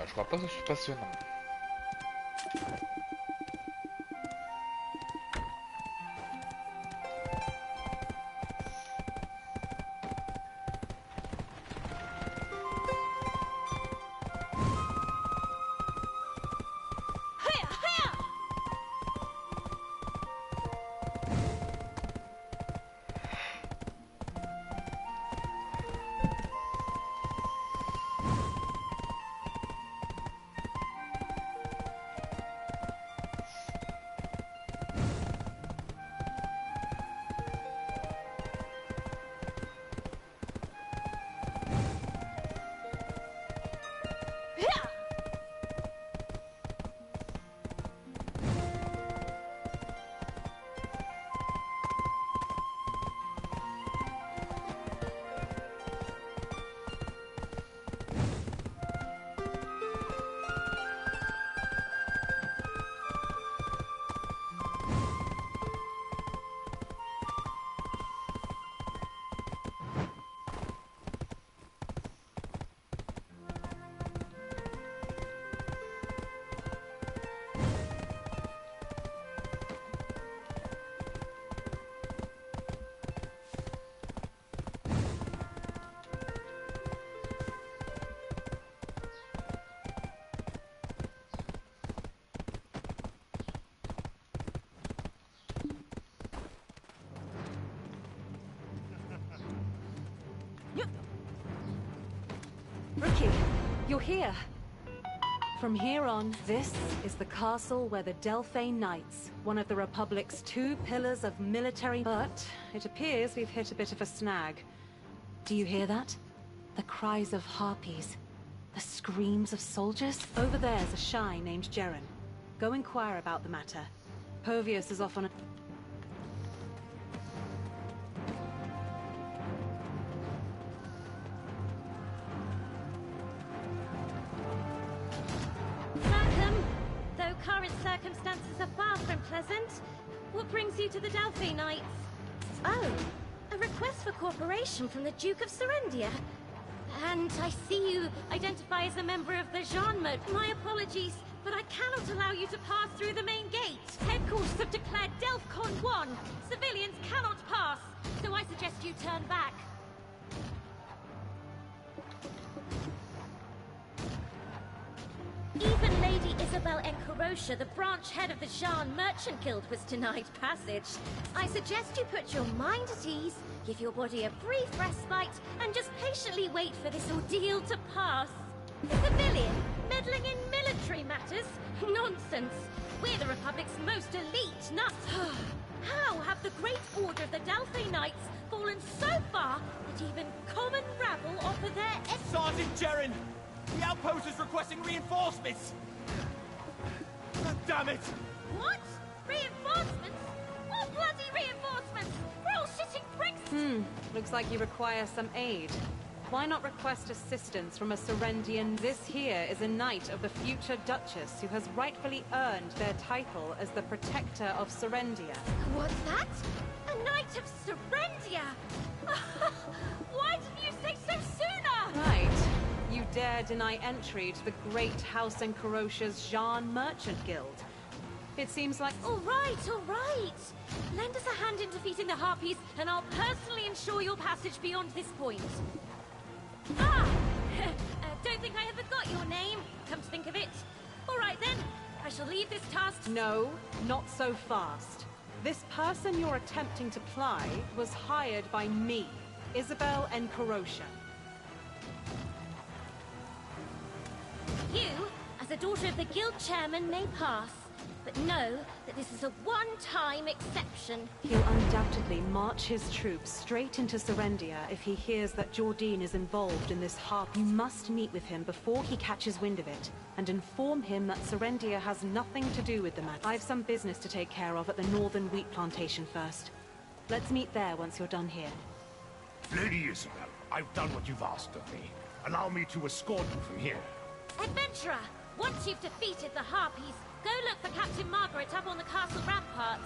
Je crois pas que ce soit passionnant. Rookie, you're here. From here on, this is the castle where the Delphane Knights, one of the Republic's 2 pillars of military... But it appears we've hit a bit of a snag. Do you hear that? The cries of harpies. The screams of soldiers. Over there's a shy named Jeren. Go inquire about the matter. Povius is off on a... Current circumstances are far from pleasant. What brings you to the Delphine Knights? Oh, a request for cooperation from the Duke of Serendia. And I see you identify as a member of the Gendarme. My apologies, but I cannot allow you to pass through the main gate. Headquarters have declared Delphcon 1. Civilians cannot pass, so I suggest you turn back. Even Lady Isabel Encarosha, the branch head of the Jean Merchant Guild, was denied passage. I suggest you put your mind at ease, give your body a brief respite, and just patiently wait for this ordeal to pass. A civilian meddling in military matters? Nonsense. We're the Republic's most elite nuts. How have the Great Order of the Delphine Knights fallen so far that even common rabble offer their... Sergeant Jeren! The outpost is requesting reinforcements! God damn it! What? Reinforcements? What bloody reinforcements? We're all shitting bricks! Looks like you require some aid. Why not request assistance from a Serendian? This here is a knight of the future Duchess who has rightfully earned their title as the Protector of Serendia. What's that? A knight of Serendia? Why didn't you say so sooner? Right. You dare deny entry to the great House Encarosha's Jean Merchant Guild. It seems like... All right, all right. Lend us a hand in defeating the Harpies, and I'll personally ensure your passage beyond this point. Ah! Don't think I ever got your name, come to think of it. All right then, I shall leave this task... No, not so fast. This person you're attempting to ply was hired by me, Isabel and Karosha. You, as a daughter of the guild chairman, may pass, but know that this is a one-time exception. He'll undoubtedly march his troops straight into Serendia if he hears that Jordine is involved in this harp. You must meet with him before he catches wind of it, and inform him that Serendia has nothing to do with the matter. I've some business to take care of at the northern wheat plantation first. Let's meet there once you're done here. Lady Isabel, I've done what you've asked of me. Allow me to escort you from here. Adventurer, once you've defeated the Harpies, go look for Captain Margaret up on the castle ramparts.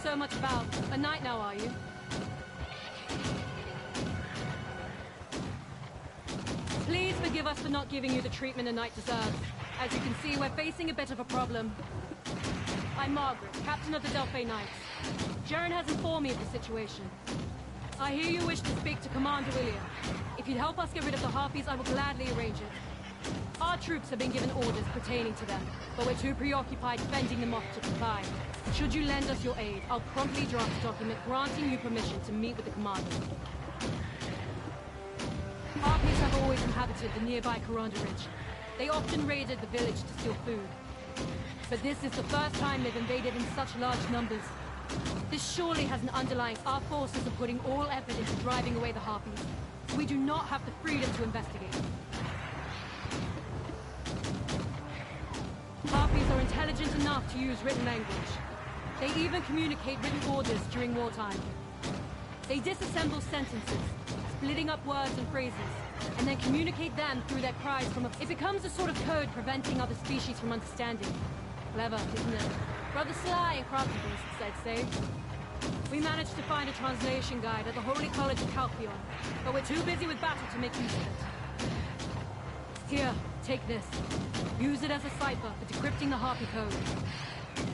So much about. A knight now, are you? Please forgive us for not giving you the treatment a knight deserves. As you can see, we're facing a bit of a problem. I'm Margaret, captain of the Delphi Knights. Jaren has informed me of the situation. I hear you wish to speak to Commander William. If you'd help us get rid of the Harpies, I will gladly arrange it. Our troops have been given orders pertaining to them, but we're too preoccupied fending them off to comply. Should you lend us your aid, I'll promptly draft a document granting you permission to meet with the commander. Harpies have always inhabited the nearby Karanda Ridge. They often raided the village to steal food. But this is the first time they've invaded in such large numbers. This surely has an underlying... Our forces are putting all effort into driving away the Harpies. We do not have the freedom to investigate. Harpies are intelligent enough to use written language. They even communicate written orders during wartime. They disassemble sentences, splitting up words and phrases, and then communicate them through their cries from a... It becomes a sort of code preventing other species from understanding. Clever, isn't it? Rather sly and crafty, I'd say. We managed to find a translation guide at the Holy College of Calpheon, but we're too busy with battle to make use of it. Here, take this. Use it as a cipher for decrypting the Harpy code.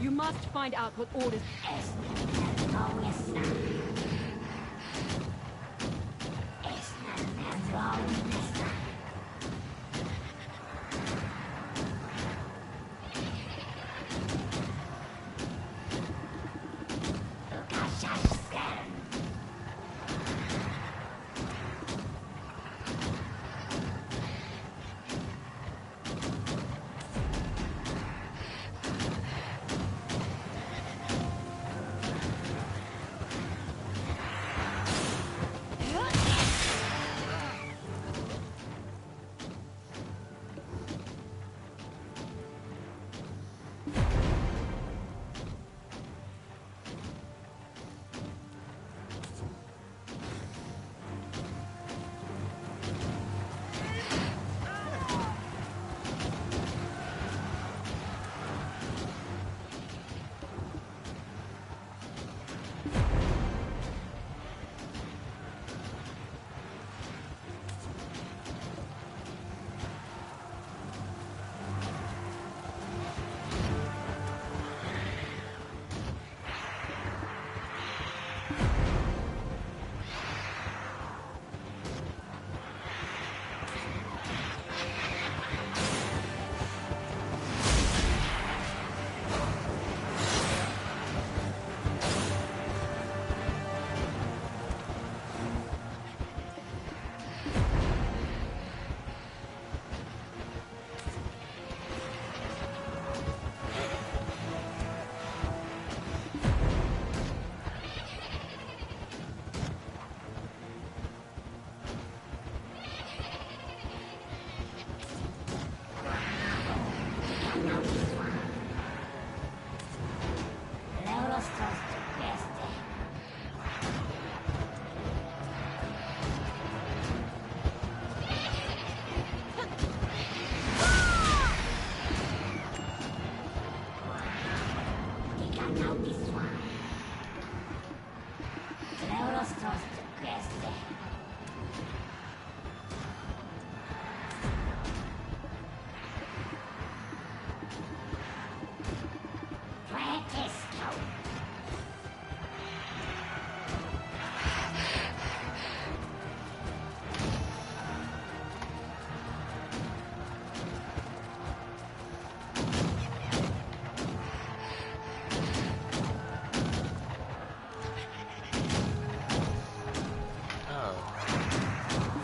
You must find out what orders...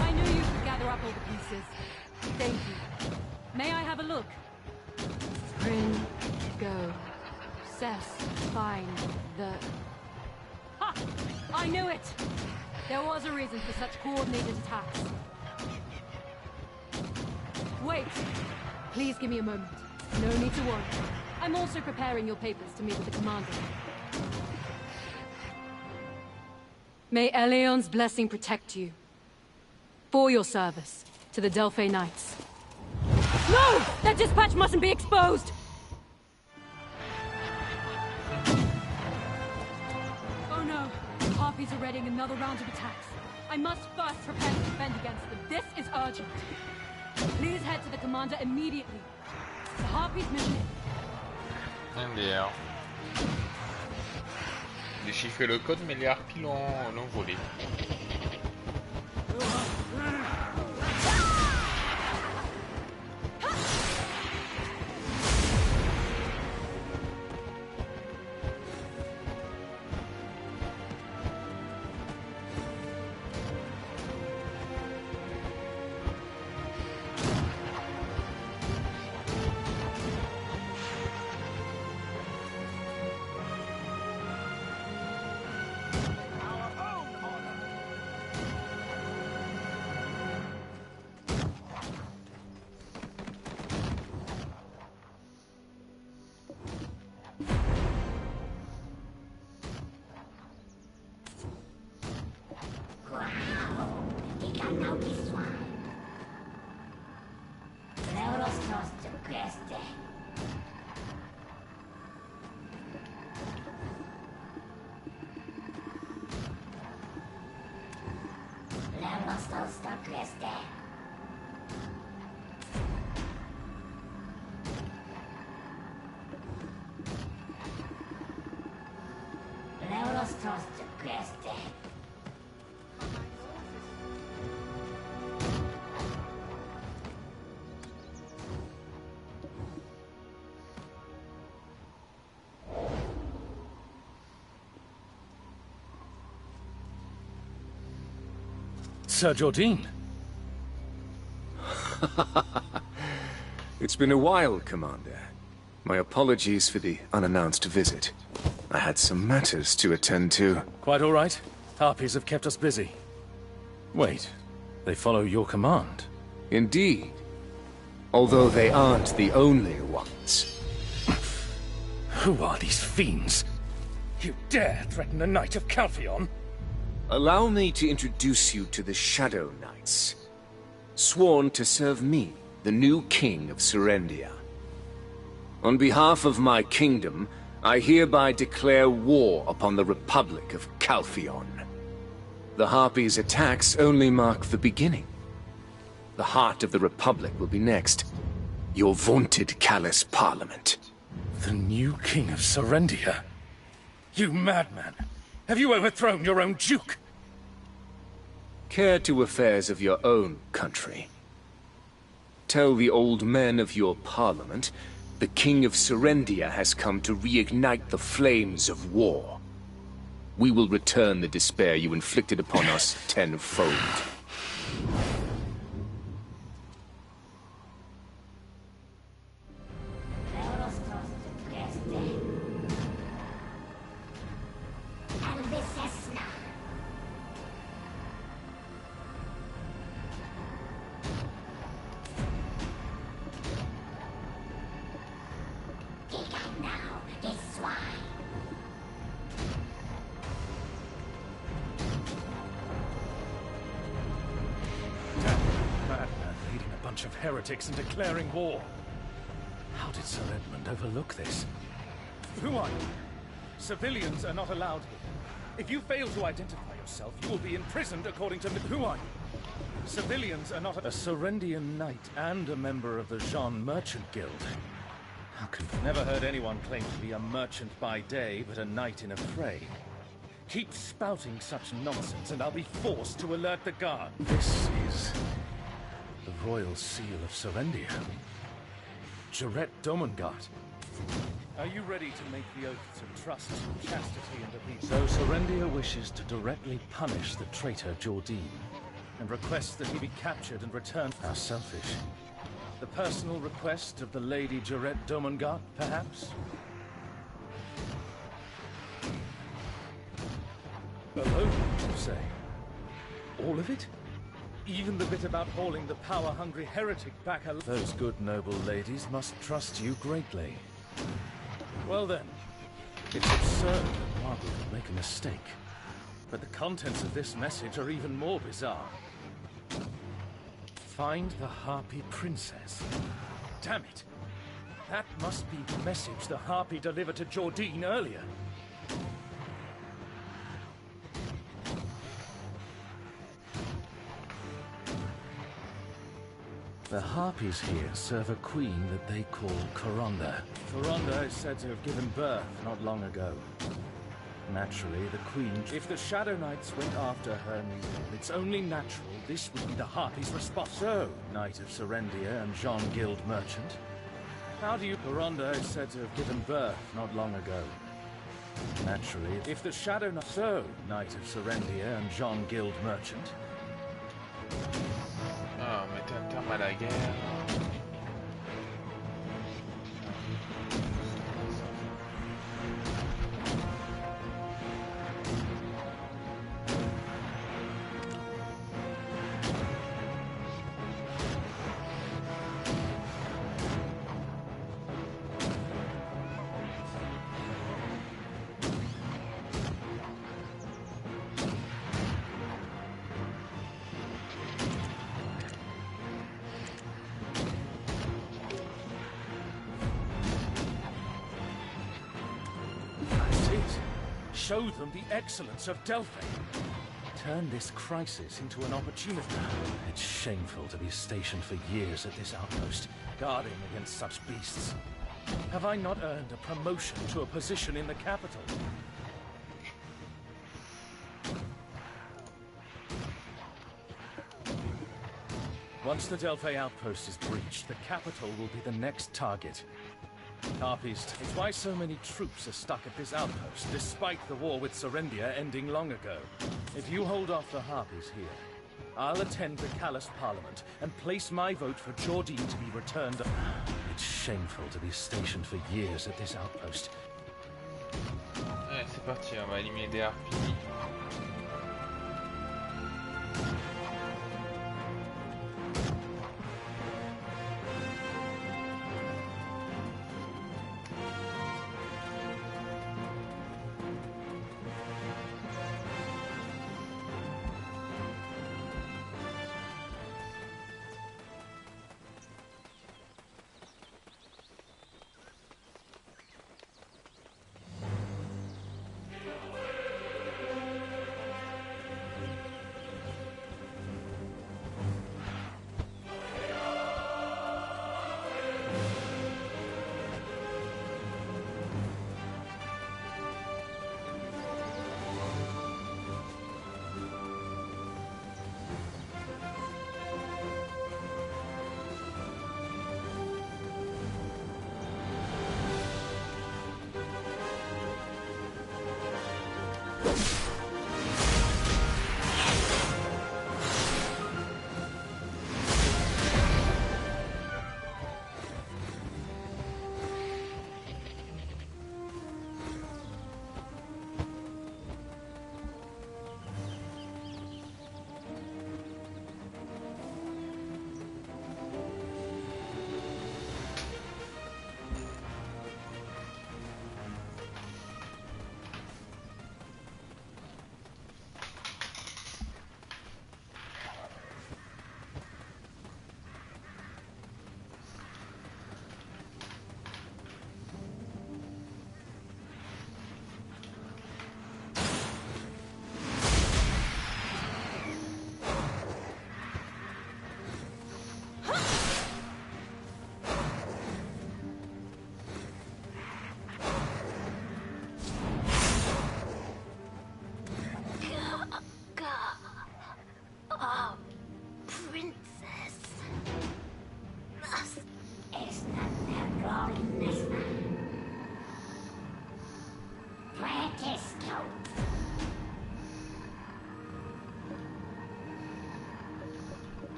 I knew you could gather up all the pieces. Thank you. May I have a look? Prin, go. Cess, find the... Ha! I knew it! There was a reason for such coordinated attacks. Wait! Please give me a moment. No need to worry. I'm also preparing your papers to meet with the commander. May Eleon's blessing protect you. For your service to the Delphi Knights. No! That dispatch mustn't be exposed! Oh no! The Harpies are readying another round of attacks. I must first prepare to defend against them. This is urgent. Please head to the commander immediately. The Harpies' mission is... MDR. Déchiffrer le code, mais les harpies l'ont volé. Sir Jordine. It's been a while, Commander. My apologies for the unannounced visit. I had some matters to attend to. Quite all right. Harpies have kept us busy. Wait, they follow your command? Indeed. Although they aren't the only ones. Who are these fiends? You dare threaten a knight of Calpheon? Allow me to introduce you to the Shadow Knights, sworn to serve me, the new king of Serendia. On behalf of my kingdom, I hereby declare war upon the Republic of Calpheon. The Harpies' attacks only mark the beginning. The heart of the Republic will be next. Your vaunted Callous Parliament. The new king of Serendia? You madman! Have you overthrown your own duke? Care to affairs of your own country. Tell the old men of your parliament the king of Serendia has come to reignite the flames of war. We will return the despair you inflicted upon us tenfold. Of heretics and declaring war. How did Sir Edmund overlook this? Who are you? Civilians are not allowed here. If you fail to identify yourself, you will be imprisoned according to... Who are you? Civilians are not... A Serendian knight and a member of the Jean Merchant Guild. How can... Never heard anyone claim to be a merchant by day, but a knight in a fray. Keep spouting such nonsense, and I'll be forced to alert the guard. This is... the royal seal of Serendia. Jarret Domengart. Are you ready to make the oaths of trust, chastity, and obedience? So Serendia wishes to directly punish the traitor Jordine, and requests that he be captured and returned. How selfish. The personal request of the Lady Jarret Domengart, perhaps? Alone, you say? All of it? Even the bit about hauling the power-hungry heretic back alive? Those good noble ladies must trust you greatly. Well then, it's absurd that Margaret would make a mistake. But the contents of this message are even more bizarre. Find the Harpy Princess. Damn it! That must be the message the Harpy delivered to Jordine earlier. The Harpies here serve a queen that they call Coronda. Coronda is said to have given birth not long ago. Naturally, the queen... If the Shadow Knights went after her newborn, it's only natural this would be the Harpies' response. So, Knight of Serendia and Jean Guild Merchant, how do you... Coronda is said to have given birth not long ago. Naturally, if the Shadow Knights... So, Knight of Serendia and Jean Guild Merchant... Ah, on mettait un terme à la guerre. Show them the excellence of Delphi. Turn this crisis into an opportunity. It's shameful to be stationed for years at this outpost, guarding against such beasts. Have I not earned a promotion to a position in the capital? Once the Delphi outpost is breached, the capital will be the next target. Harpies, it's why so many troops are stuck at this outpost, despite the war with Serendia ending long ago. If you hold off the Harpies here, I'll attend the Callous Parliament and place my vote for Jordine to be returned. It's shameful to be stationed for years at this outpost. Ouais, c'est parti, on va éliminer des harpies.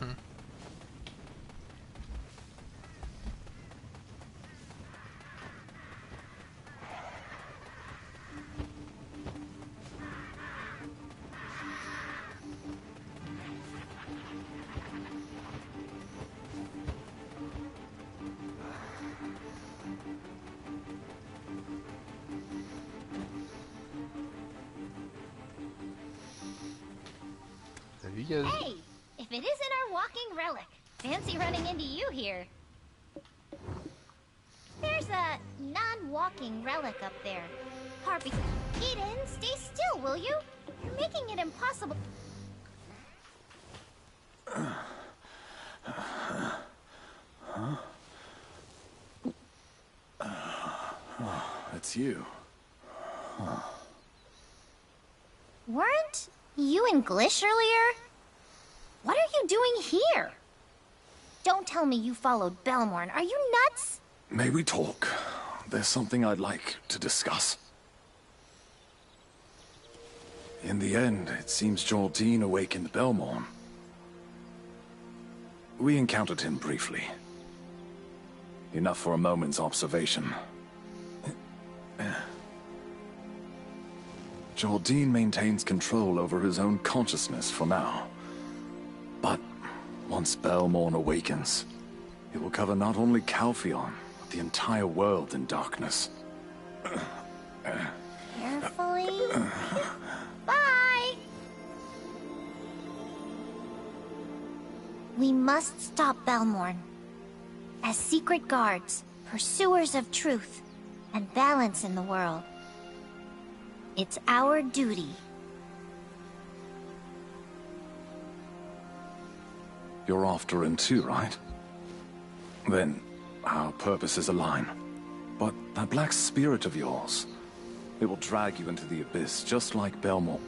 Salut Gaz. Hey, if it isn't our walking relic. Fancy running into you here. There's a non-walking relic up there. Harpy, Eden, stay still, will you? You're making it impossible. It's you. Weren't you in Glish earlier? What are you doing here? Don't tell me you followed Belmorn. Are you nuts? May we talk? There's something I'd like to discuss. In the end, it seems Jordine awakened Belmorn. We encountered him briefly. Enough for a moment's observation. Jordine maintains control over his own consciousness for now. But once Belmorn awakens, it will cover not only Calpheon, but the entire world in darkness. Carefully. Bye! We must stop Belmorn. As secret guards, pursuers of truth, and balance in the world. It's our duty. You're after him too, right? Then, our purposes align. But that black spirit of yours, it will drag you into the abyss, just like Belmorn.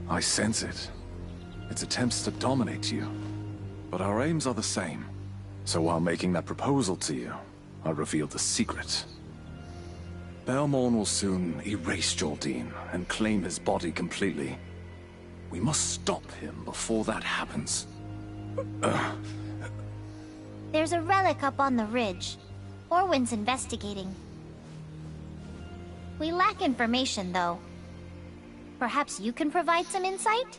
I sense it. Its attempts to dominate you. But our aims are the same. So while making that proposal to you, I revealed the secret. Belmorn will soon erase Jordine and claim his body completely. We must stop him before that happens. There's a relic up on the ridge. Orwin's investigating. We lack information, though. Perhaps you can provide some insight?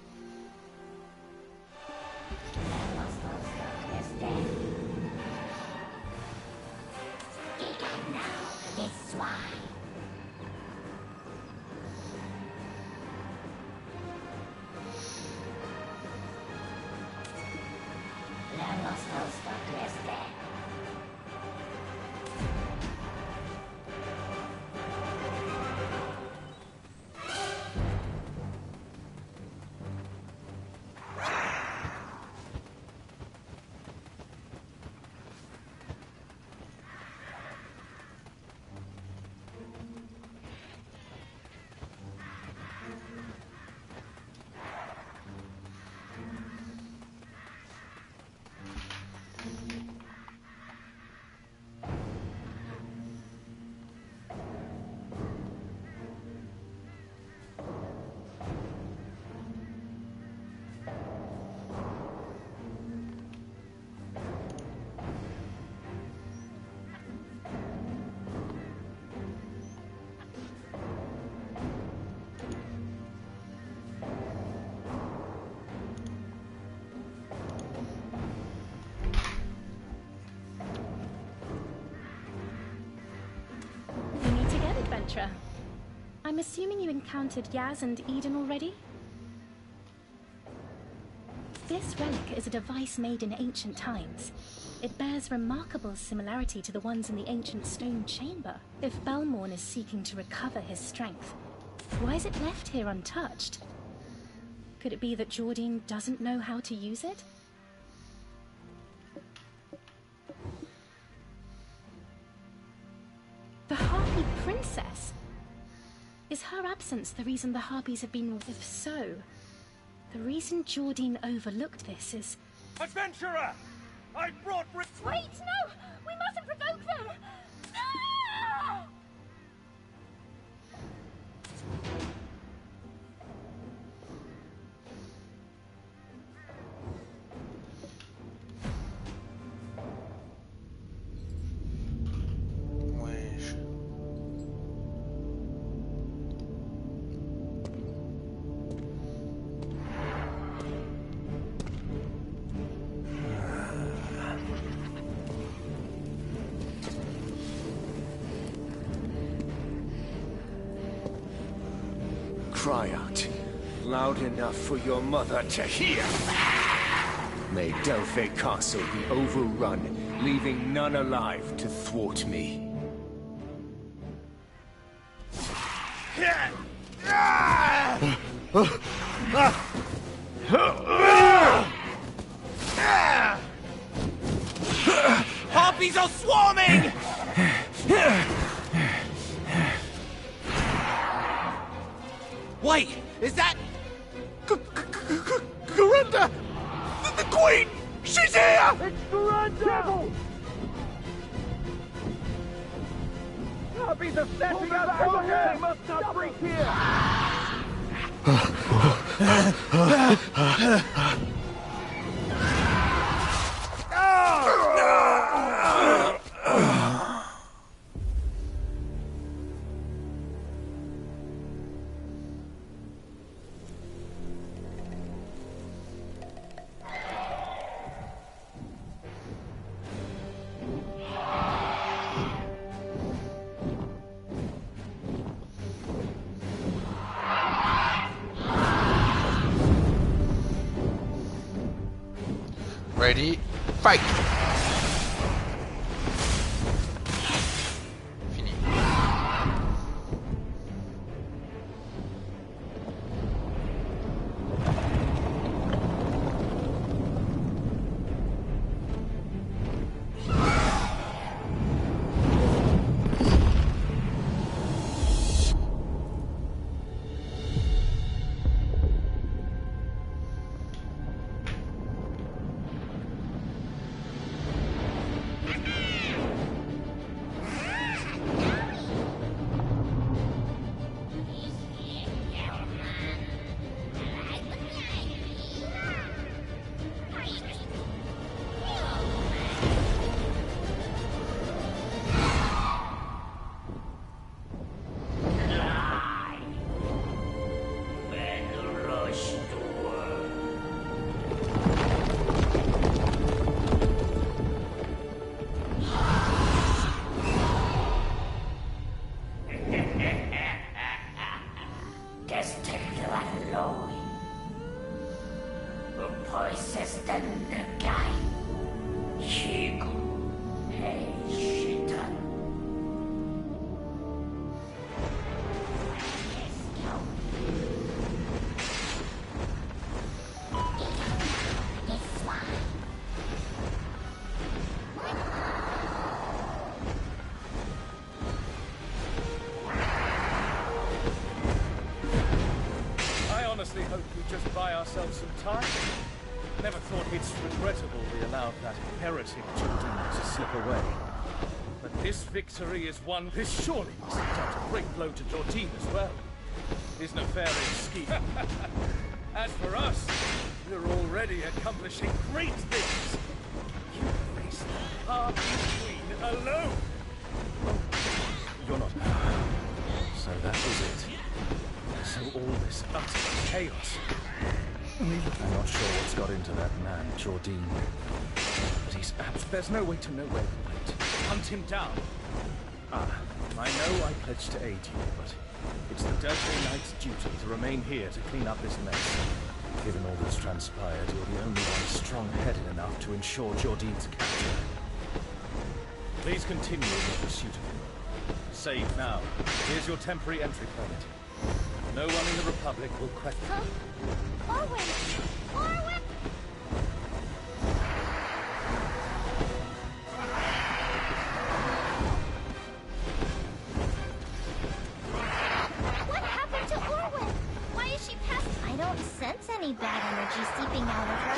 I'm assuming you encountered Yaz and Eden already? This relic is a device made in ancient times. It bears remarkable similarity to the ones in the ancient stone chamber. If Belmorn is seeking to recover his strength, why is it left here untouched? Could it be that Jordine doesn't know how to use it? The Harpy Princess? Is her absence the reason the Harpies have been... If so, the reason Jordine overlooked this is... Adventurer! I brought... Wait, no! We mustn't provoke them! Ah! Wesh. Cry out, loud enough for your mother to hear. May Delphi Castle be overrun, leaving none alive to thwart me. Harpies are swarming! Wait, is that... Garinda! The Queen! She's here! It's Garinda! Harpies are stepping out! They must not break here! Ready, fight! Fini. honestly hoped we'd just buy ourselves some time. Never thought it's regrettable we allowed that heretic Jordan to slip away. But this victory is one. This surely must have dealt a great blow to Jordan as well. His nefarious scheme. As for us, we're already accomplishing great things. You faced the Harpy Queen alone. Oh, you're not. So that was it. So all this utter chaos. I'm not sure what's got into that man, Jordan. But he's apt. There's no way to know where he went. Hunt him down. I know I pledged to aid you, but it's the Delphi Knight's duty to remain here to clean up this mess. Given all that's transpired, you're the only one strong-headed enough to ensure Jordan's capture. Please continue in your pursuit of him. Save now. Here's your temporary entry permit. No one in the Republic will question. Huh? Orwin! Orwin! What happened to Orwin? Why is she past? I don't sense any bad energy seeping out of her.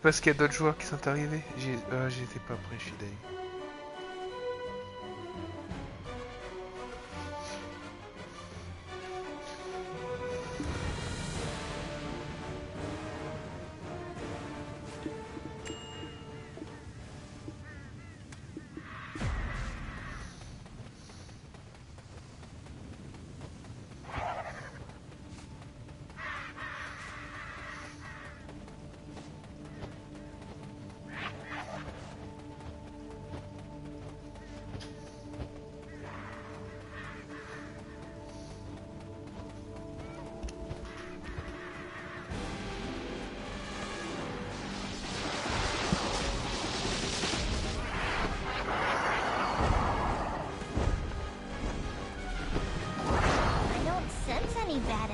parce qu'il y a d'autres joueurs qui sont arrivés. J'étais pas prêt, je suis d'ailleurs.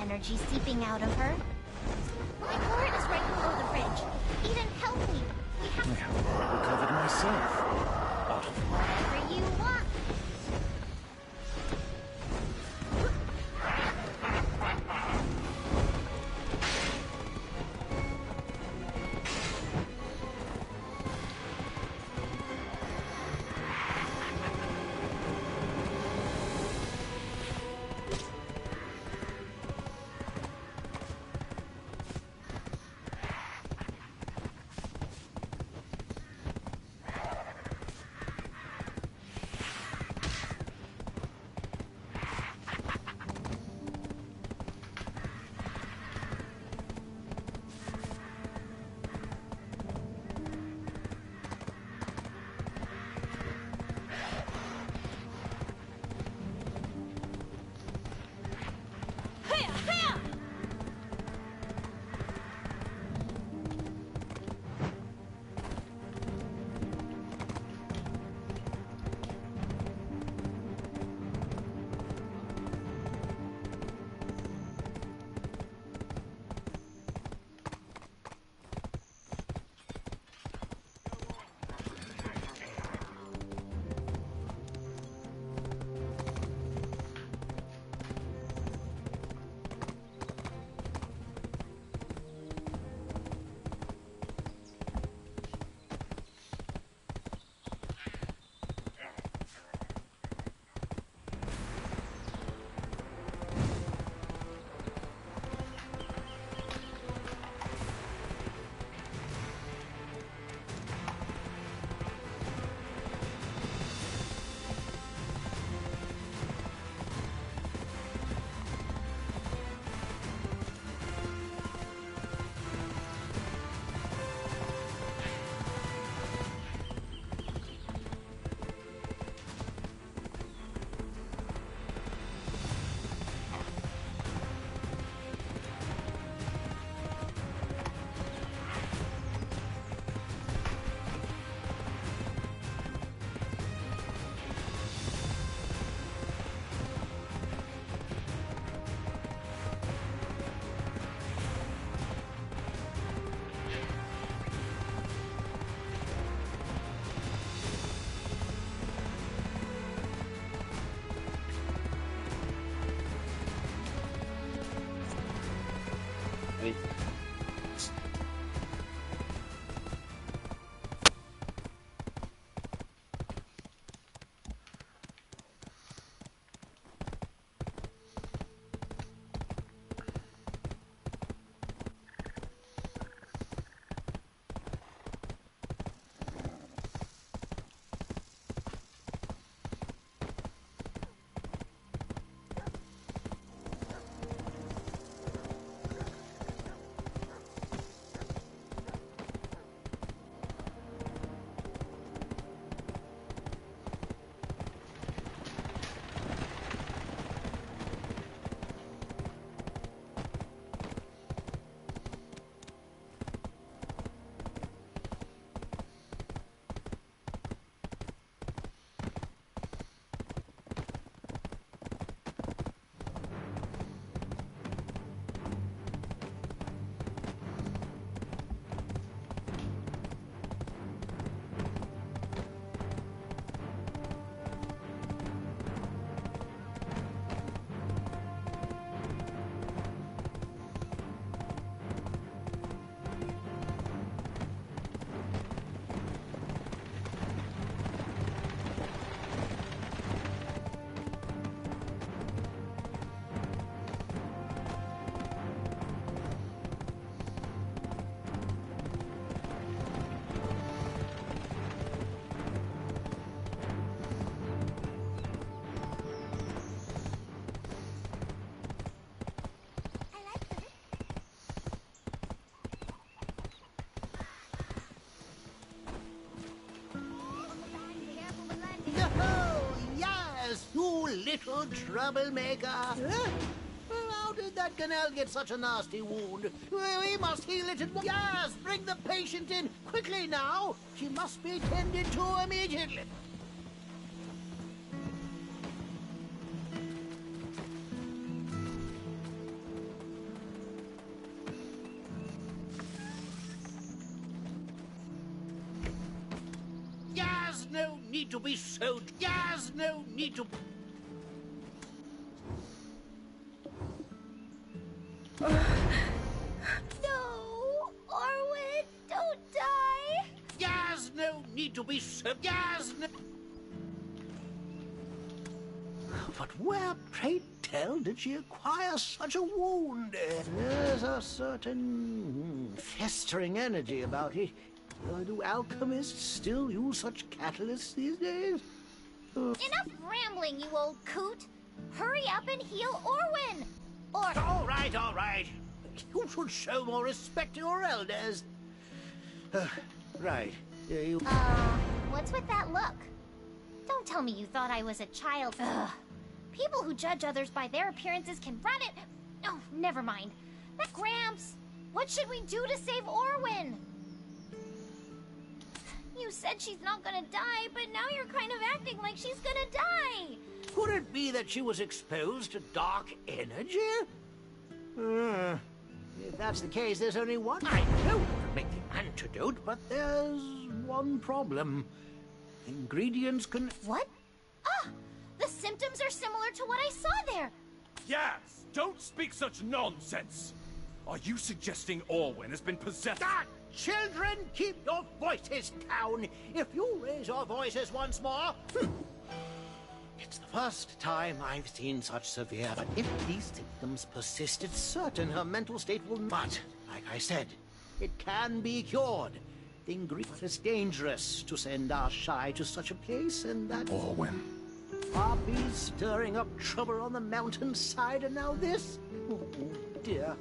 Energy seeping out of her. My turret is right below the ridge. Eden, help me. We have I haven't recovered myself. whatever you want. little troublemaker. Huh? Well, how did that canal get such a nasty wound? We must heal it at once. Yes, bring the patient in. Quickly now. She must be tended to immediately. Yes, no need to be so... Yes, no need to... No! Orwin, don't die! Yes, no need to be so... Yes, no... But where, pray tell, did she acquire such a wound? There's a certain festering energy about it. Do alchemists still use such catalysts these days? Enough rambling, you old coot! Hurry up and heal Orwin! Or... All right, all right. You should show more respect to your elders. Right. What's with that look? Don't tell me you thought I was a child. Ugh. People who judge others by their appearances can run it. Oh, never mind. Gramps, what should we do to save Orwin? You said she's not gonna die, but now you're kind of acting like she's gonna die. Could it be that she was exposed to dark energy? If that's the case, there's only one. I know how to make the antidote, but there's one problem. Ingredients can... What? Ah! The symptoms are similar to what I saw there. Yes! Don't speak such nonsense! Are you suggesting Orwin has been possessed? Ah! Children, keep your voices down. If you raise your voices once more... It's the first time I've seen such severe... But if these symptoms persist, it's certain her mental state will not. Like I said, it can be cured. The ingredient is dangerous to send our shy to such a place, and that... Orwin. Harpies stirring up trouble on the mountainside, and now this? Oh, dear.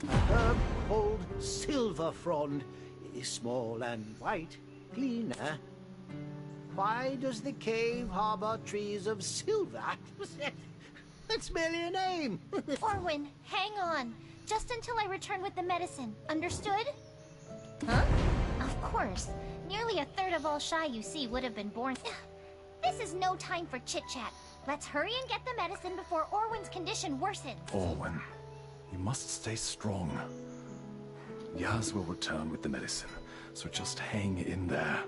A herb called silver frond is small and white, cleaner. Why does the cave harbor trees of silver? That's merely a name. Orwin, hang on. Just until I return with the medicine. Understood? Huh? Of course. Nearly a third of all shy you see would have been born. This is no time for chit-chat. Let's hurry and get the medicine before Orwin's condition worsens. Orwin, you must stay strong. Yaz will return with the medicine, so just hang in there.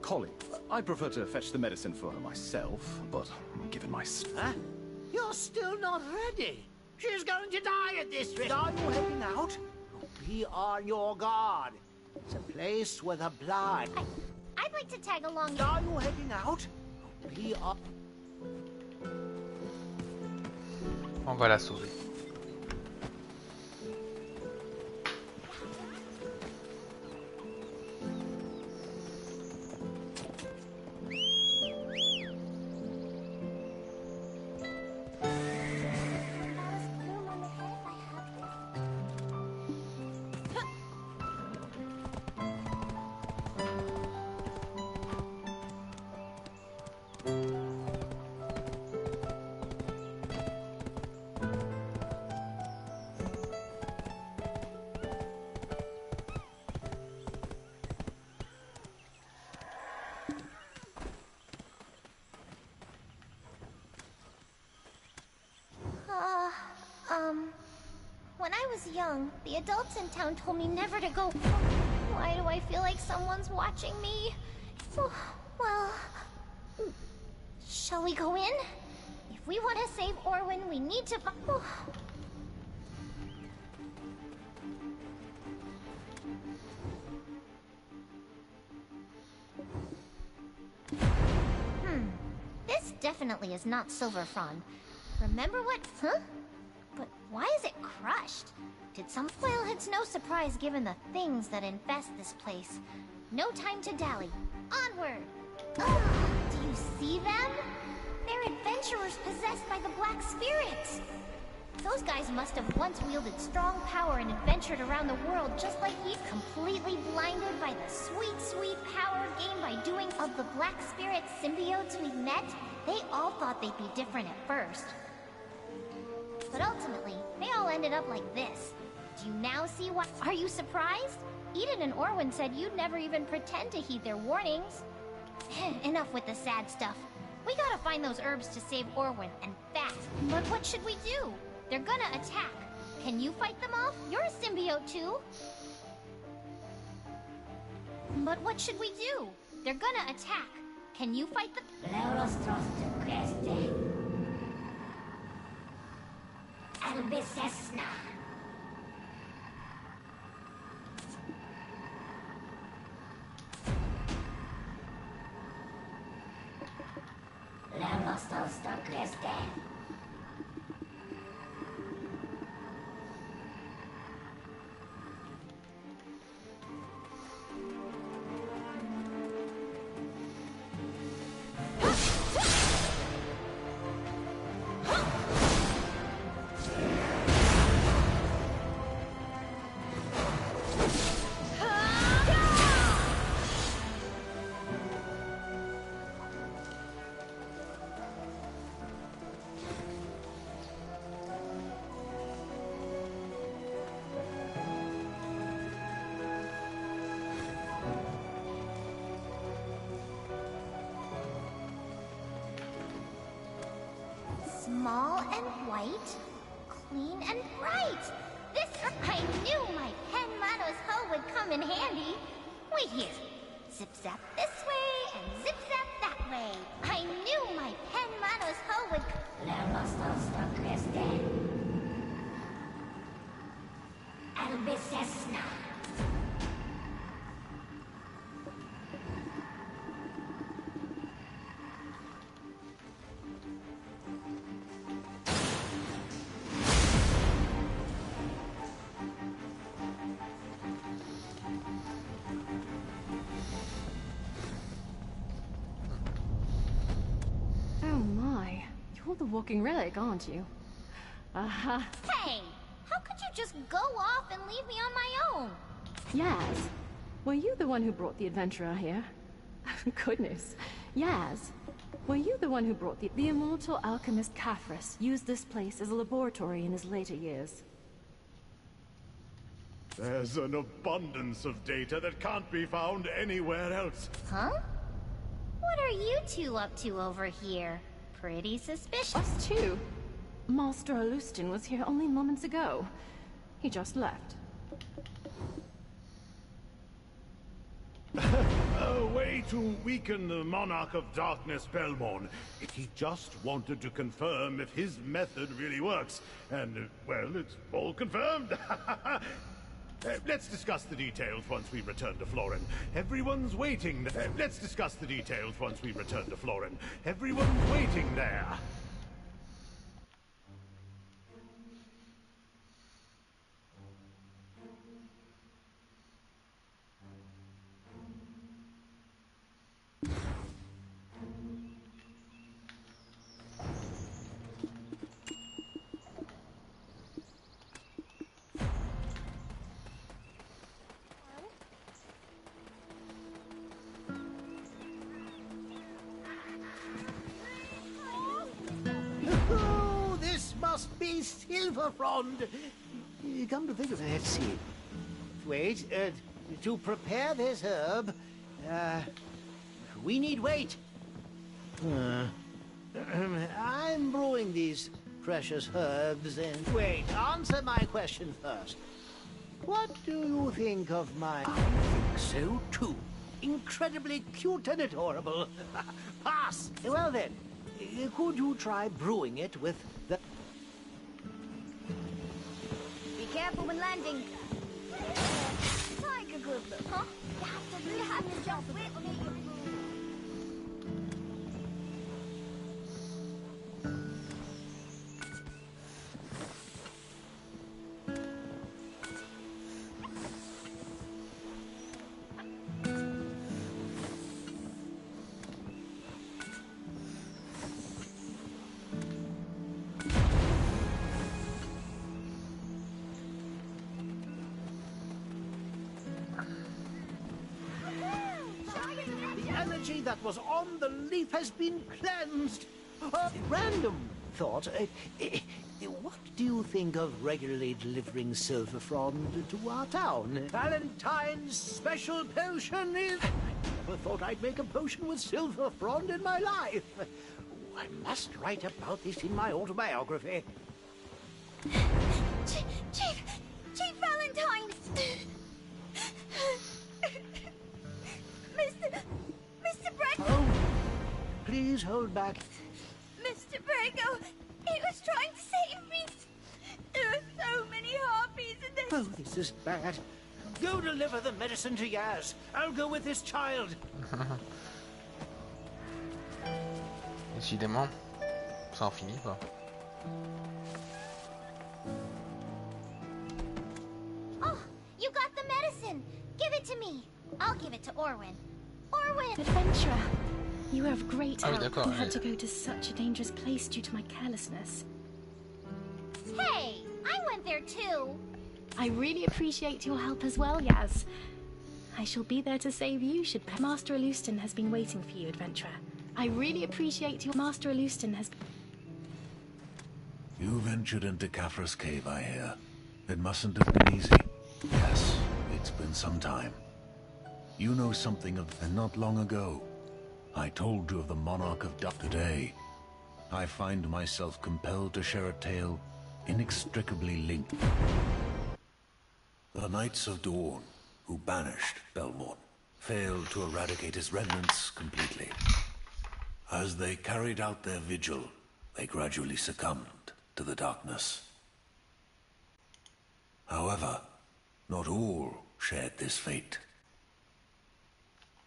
Collie, I prefer to fetch the medicine for her myself, but given my... Huh? You're still not ready. She's going to die at this rate. Are you heading out? We are your guard. It's a place where the blood... I'd like to tag along. Are you heading out? We are... On va la sauver. When I was young, the adults in town told me never to go. Why do I feel like someone's watching me? Well, shall we go in? If we want to save Orwin, we need to... This definitely is not silver frond. Remember what... Huh? But why is it crushed? Did some... Well, it's no surprise given the things that infest this place. No time to dally. Onward! Ugh, do you see them? They're adventurers possessed by the Black Spirits. Those guys must have once wielded strong power and adventured around the world just like you. Completely blinded by the sweet, sweet power gained by doing of the Black Spirit symbiotes we've met, they all thought they'd be different at first. But ultimately, they all ended up like this. Do you now see why? Are you surprised? Eden and Orwin said you'd never even pretend to heed their warnings. Enough with the sad stuff. We gotta find those herbs to save Orwin, and fast. But what should we do? They're gonna attack. Can you fight them off? You're a symbiote too. But what should we do? They're gonna attack. Can you fight them? Small and white, clean and bright. This I knew my pen Manos hoe would come in handy. Wait here. Zip zap this way and zip zap that way. I knew my pen Manos hoe would. You're the walking relic, aren't you? Aha. Hey! How could you just go off and leave me on my own? Yaz, were you the one who brought the adventurer here? Goodness. Yaz, were you the one who brought the immortal alchemist Caphras used this place as a laboratory in his later years? There's an abundance of data that can't be found anywhere else. Huh? What are you two up to over here? Pretty suspicious. Us too. Master Alustin was here only moments ago. He just left. A way to weaken the Monarch of Darkness, Belmorn. He just wanted to confirm if his method really works. And, well, it's all confirmed. Let's discuss the details once we return to Florin. Everyone's waiting. Let's discuss the details once we return to Florin. Everyone's waiting there. Must be Silverfrond. Come to think of it, let's see. Wait, to prepare this herb, we need weight. I'm brewing these precious herbs and... Wait, answer my question first. What do you think of my... I think so, too. Incredibly cute and adorable. Pass! Well then, could you try brewing it with the... Careful when landing. Like a good look, huh? You have to jump with me. energy that was on the leaf has been cleansed. Random thought. What do you think of regularly delivering Silver Frond to our town? Valentine's special potion is... I never thought I'd make a potion with Silver Frond in my life. I must write about this in my autobiography. Chief Valentine! Mr. Brago! Oh, please hold back. Mr. Brago, he was trying to save me. There are so many harpies in this. Oh, this is bad. Go deliver the medicine to Yaz. I'll go with this child. Décidément, ça en finit pas. Oh, you got the medicine. Give it to me. I'll give it to Orwin. Orwin! Adventurer, you are of great Ah oui, help. d'accord, I had to go to such a dangerous place due to my carelessness. Hey, I went there too. I really appreciate your help as well, Yaz. I shall be there to save you should Master Alustin has been waiting for you, adventurer. I really appreciate your Master Alustin has... You ventured into Kafra's cave, I hear. It mustn't have been easy. Yes, it's been some time. You know something of... And not long ago, I told you of the Monarch of Dark. Today, I find myself compelled to share a tale inextricably linked. The Knights of Dawn, who banished Belmont, failed to eradicate his remnants completely. As they carried out their vigil, they gradually succumbed to the darkness. However, not all shared this fate.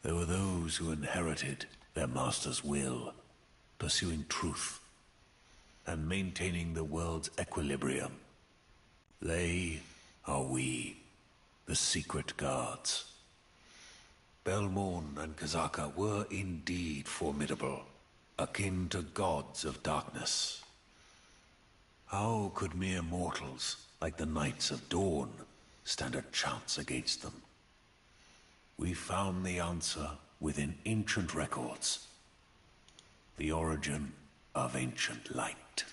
There were those who inherited their master's will, pursuing truth and maintaining the world's equilibrium. They are we, the secret guards. Belmorn and Kazaka were indeed formidable, akin to gods of darkness. How could mere mortals, like the Knights of Dawn, stand a chance against them? We found the answer within ancient records. The origin of ancient light.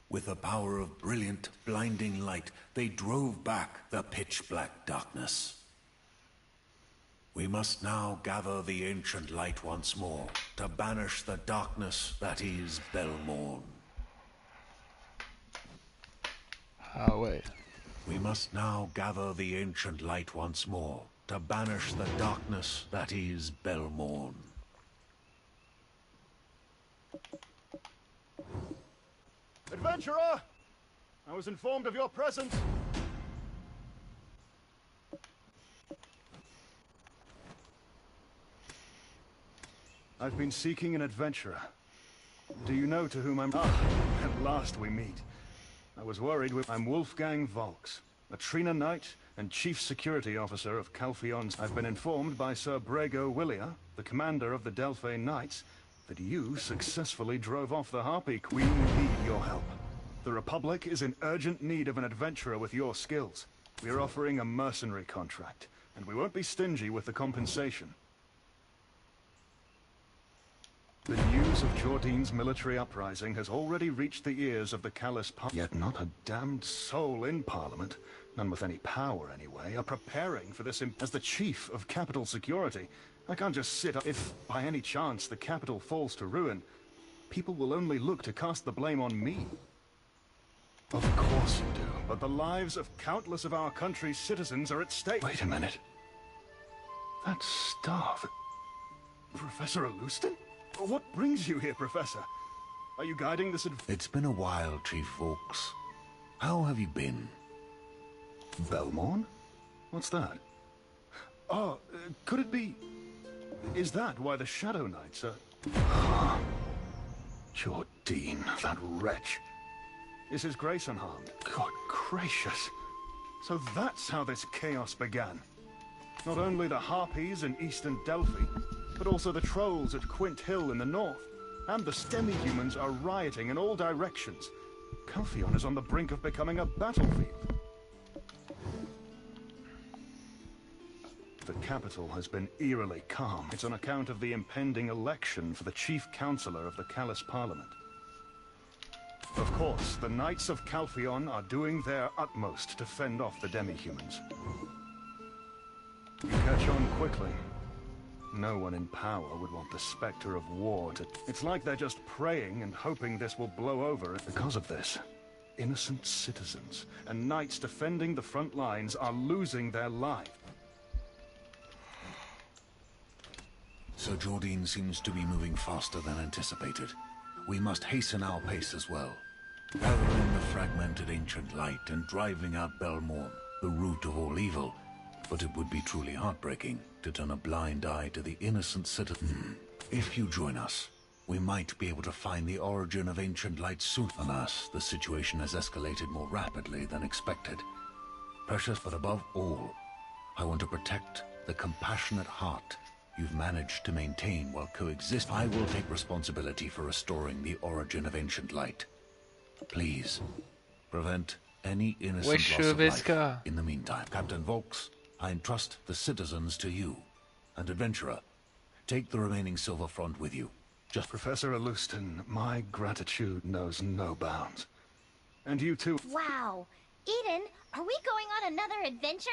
With the power of brilliant, blinding light, they drove back the pitch-black darkness. We must now gather the ancient light once more, to banish the darkness that is Belmorn. Ah ouais. We must now gather the ancient light once more, to banish the darkness that is Belmorn. Adventurer! I was informed of your presence. I've been seeking an adventurer. Do you know to whom I'm... Ah, at last we meet. I was worried with... I'm Wolfgang Volks, a Trina Knight and Chief Security Officer of Calphion's. I've been informed by Sir Brago Willia, the commander of the Delphane Knights, that you successfully drove off the Harpy. We need your help. The Republic is in urgent need of an adventurer with your skills. We are offering a mercenary contract, and we won't be stingy with the compensation. The news of Jordine's military uprising has already reached the ears of the callous yet not a damned soul in Parliament, none with any power anyway, are preparing for this as the chief of capital security. I can't just sit up. If, by any chance, the capital falls to ruin, people will only look to cast the blame on me. Of course you do, but the lives of countless of our country's citizens are at stake. Wait a minute. That staff... Professor Alustin? What brings you here, Professor? Are you guiding this It's been a while, Chief Volks. How have you been? Belmorn? What's that? Oh, could it be... Is that why the Shadow Knights are... Jordine, that wretch. Is his grace unharmed? God gracious. So that's how this chaos began. Not only the Harpies in eastern Delphi, but also the trolls at Quint Hill in the north. And the demi-humans are rioting in all directions. Calphion is on the brink of becoming a battlefield. The capital has been eerily calm. It's on account of the impending election for the chief counselor of the Callus Parliament. Of course, the Knights of Calpheon are doing their utmost to fend off the demi-humans. You catch on quickly. No one in power would want the specter of war to... It's like they're just praying and hoping this will blow over. Because of this, innocent citizens and knights defending the front lines are losing their lives. Sir Jordine seems to be moving faster than anticipated. We must hasten our pace as well. Gathering the fragmented ancient light and driving out Belmorn, the root of all evil. But it would be truly heartbreaking to turn a blind eye to the innocent citizen. If you join us, we might be able to find the origin of ancient light soon. Alas, the situation has escalated more rapidly than expected. Precious, but above all, I want to protect the compassionate heart you've managed to maintain while coexisting. I will take responsibility for restoring the origin of ancient light. Please, prevent any innocent loss of life. In the meantime, Captain Volks, I entrust the citizens to you. And Adventurer, take the remaining Silver Front with you. Just Professor Alustin, my gratitude knows no bounds. And you too. Wow. Eden, are we going on another adventure?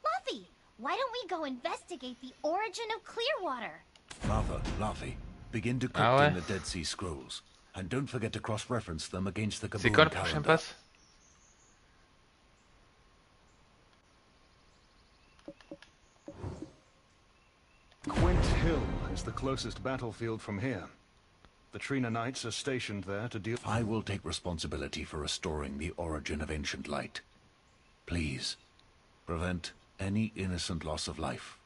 Luffy, why don't we go investigate the origin of Clearwater? Martha, Luffy, begin decrypting the Dead Sea Scrolls. And don't forget to cross-reference them against the Kaboom calendar. Quint Hill is the closest battlefield from here. The Trina Knights are stationed there to deal... I will take responsibility for restoring the origin of ancient light. Please, prevent any innocent loss of life.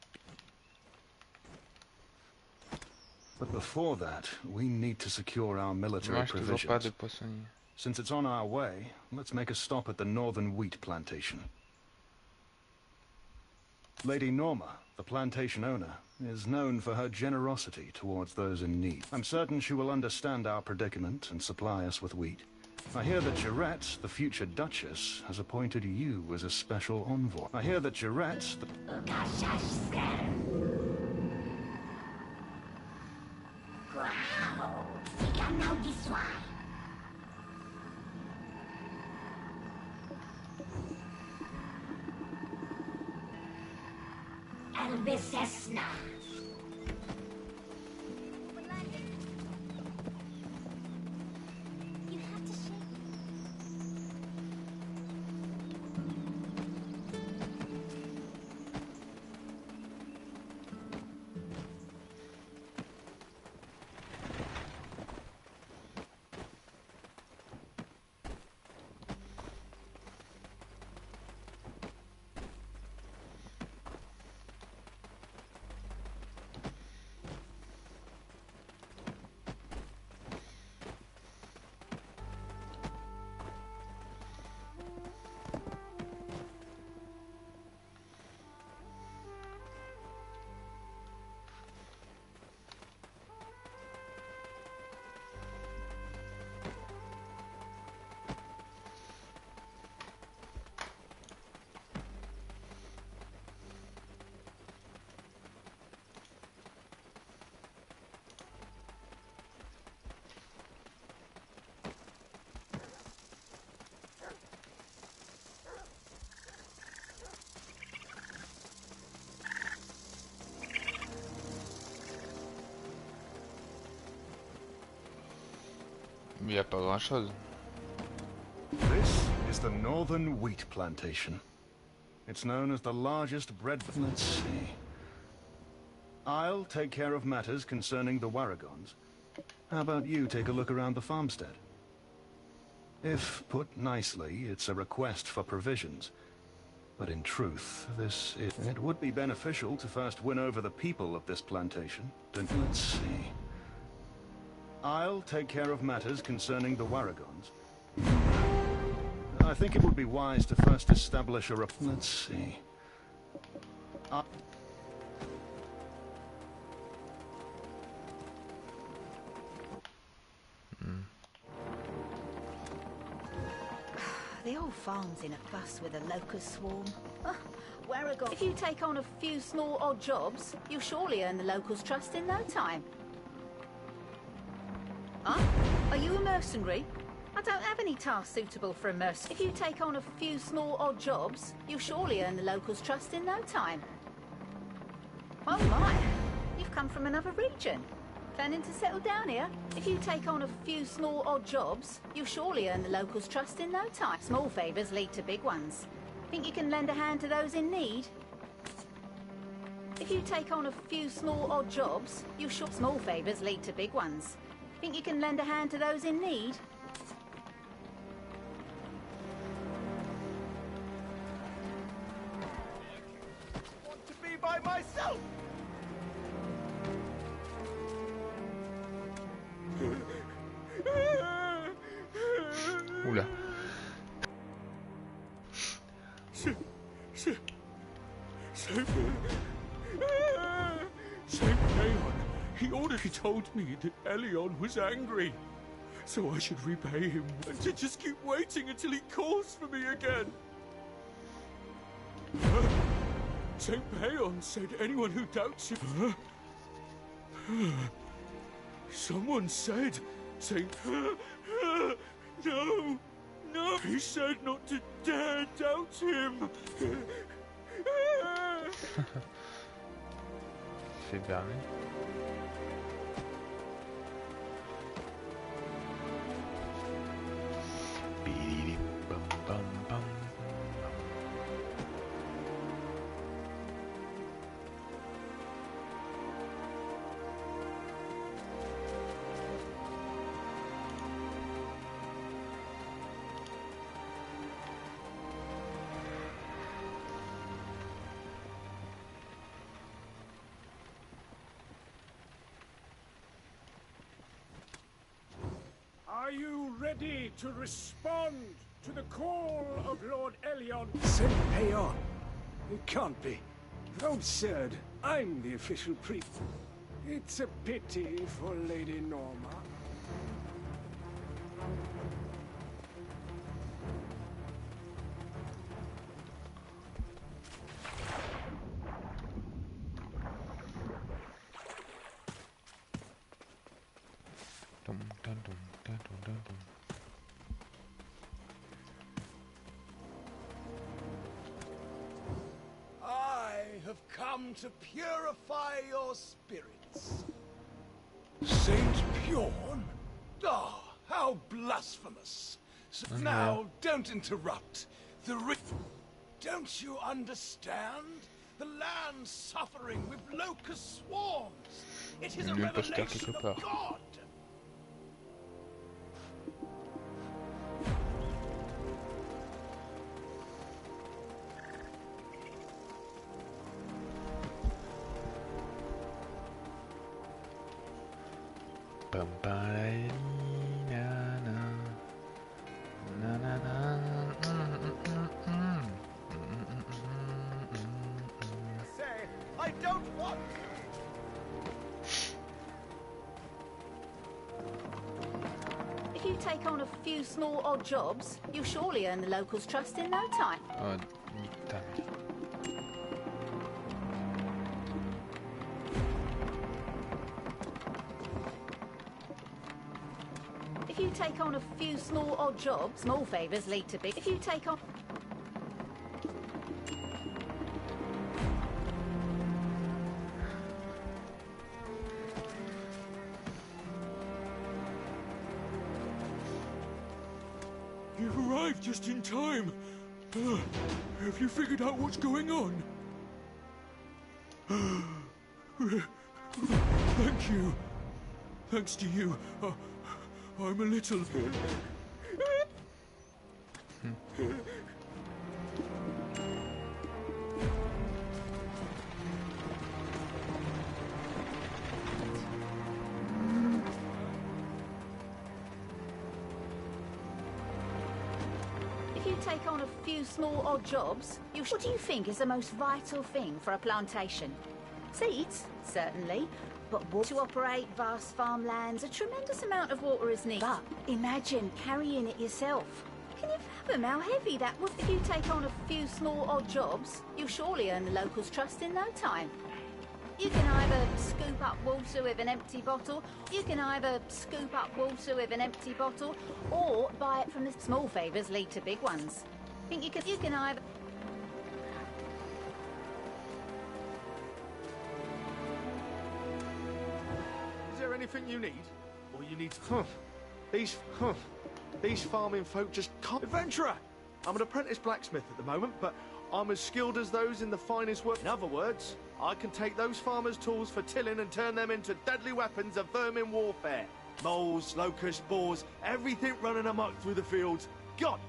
But before that, we need to secure our military provisions. Since it's on our way, let's make a stop at the northern wheat plantation. Lady Norma, the plantation owner, is known for her generosity towards those in need. I'm certain she will understand our predicament and supply us with wheat. I hear that Jarette, the future Duchess, has appointed you as a special envoy. I hear that Jarette... Albicesna. Il n'y a pas grand chose. This is the northern wheat plantation. It's known as the largest bread... Let's see. I'll take care of matters concerning the Waragons. How about you take a look around the farmstead? If put nicely, it's a request for provisions. But in truth, it would be beneficial to first win over the people of this plantation. Let's see. I'll take care of matters concerning the Waragons. I think it would be wise to first establish a... Let's see. The whole farm's in a fuss with a locust swarm. Where I got... If you take on a few small odd jobs, you'll surely earn the locals' trust in no time. Huh? Are you a mercenary? I don't have any tasks suitable for a mercenary. If you take on a few small odd jobs, you'll surely earn the locals' trust in no time. Oh my, you've come from another region. Planning to settle down here? If you take on a few small odd jobs, you'll surely earn the locals' trust in no time. Small favours lead to big ones. Think you can lend a hand to those in need? If you take on a few small odd jobs, you'll small favours lead to big ones. Think you can lend a hand to those in need? I want to be by myself! Oula. Saint Leon, he told me that Elion was angry, so I should repay him and to just keep waiting until he calls for me again. Saint Peon said anyone who doubts him... Someone said... Saint... No! No! He said not to dare doubt him! C'est berné. Are you ready to respond to the call of Lord Elion? Saint Peon? It can't be. Absurd. I'm the official priest. It's a pity for Lady Norma. I have come to purify your spirits. Saint Bjorn? Ah, how blasphemous. Now, don't interrupt. Don't you understand? The land's suffering with locust swarms. It is a revelation of God. Say, I don't want... If you take on a few small odd jobs, you'll surely earn the locals' trust in no time. Oh, putain. If you take on a few small odd jobs, small favours lead to big... If you take on... You've arrived just in time. Have you figured out what's going on? Thank you. Thanks to you, I'm a little... If you take on a few small odd jobs, what do you think is the most vital thing for a plantation? Seeds, certainly, but to operate vast farmlands, a tremendous amount of water is needed. But imagine carrying it yourself. Can you fathom how heavy that was? If you take on a few small odd jobs, you'll surely earn the locals' trust in no time. You can either scoop up water with an empty bottle, or buy it from the small favours lead to big ones. Think you can either... Is there anything you need? Or you need... These farming folk just can't... Adventurer! I'm an apprentice blacksmith at the moment, but I'm as skilled as those in the finest work. In other words, I can take those farmers' tools for tilling and turn them into deadly weapons of vermin warfare. Moles, locusts, boars, everything running amok through the fields. Gone!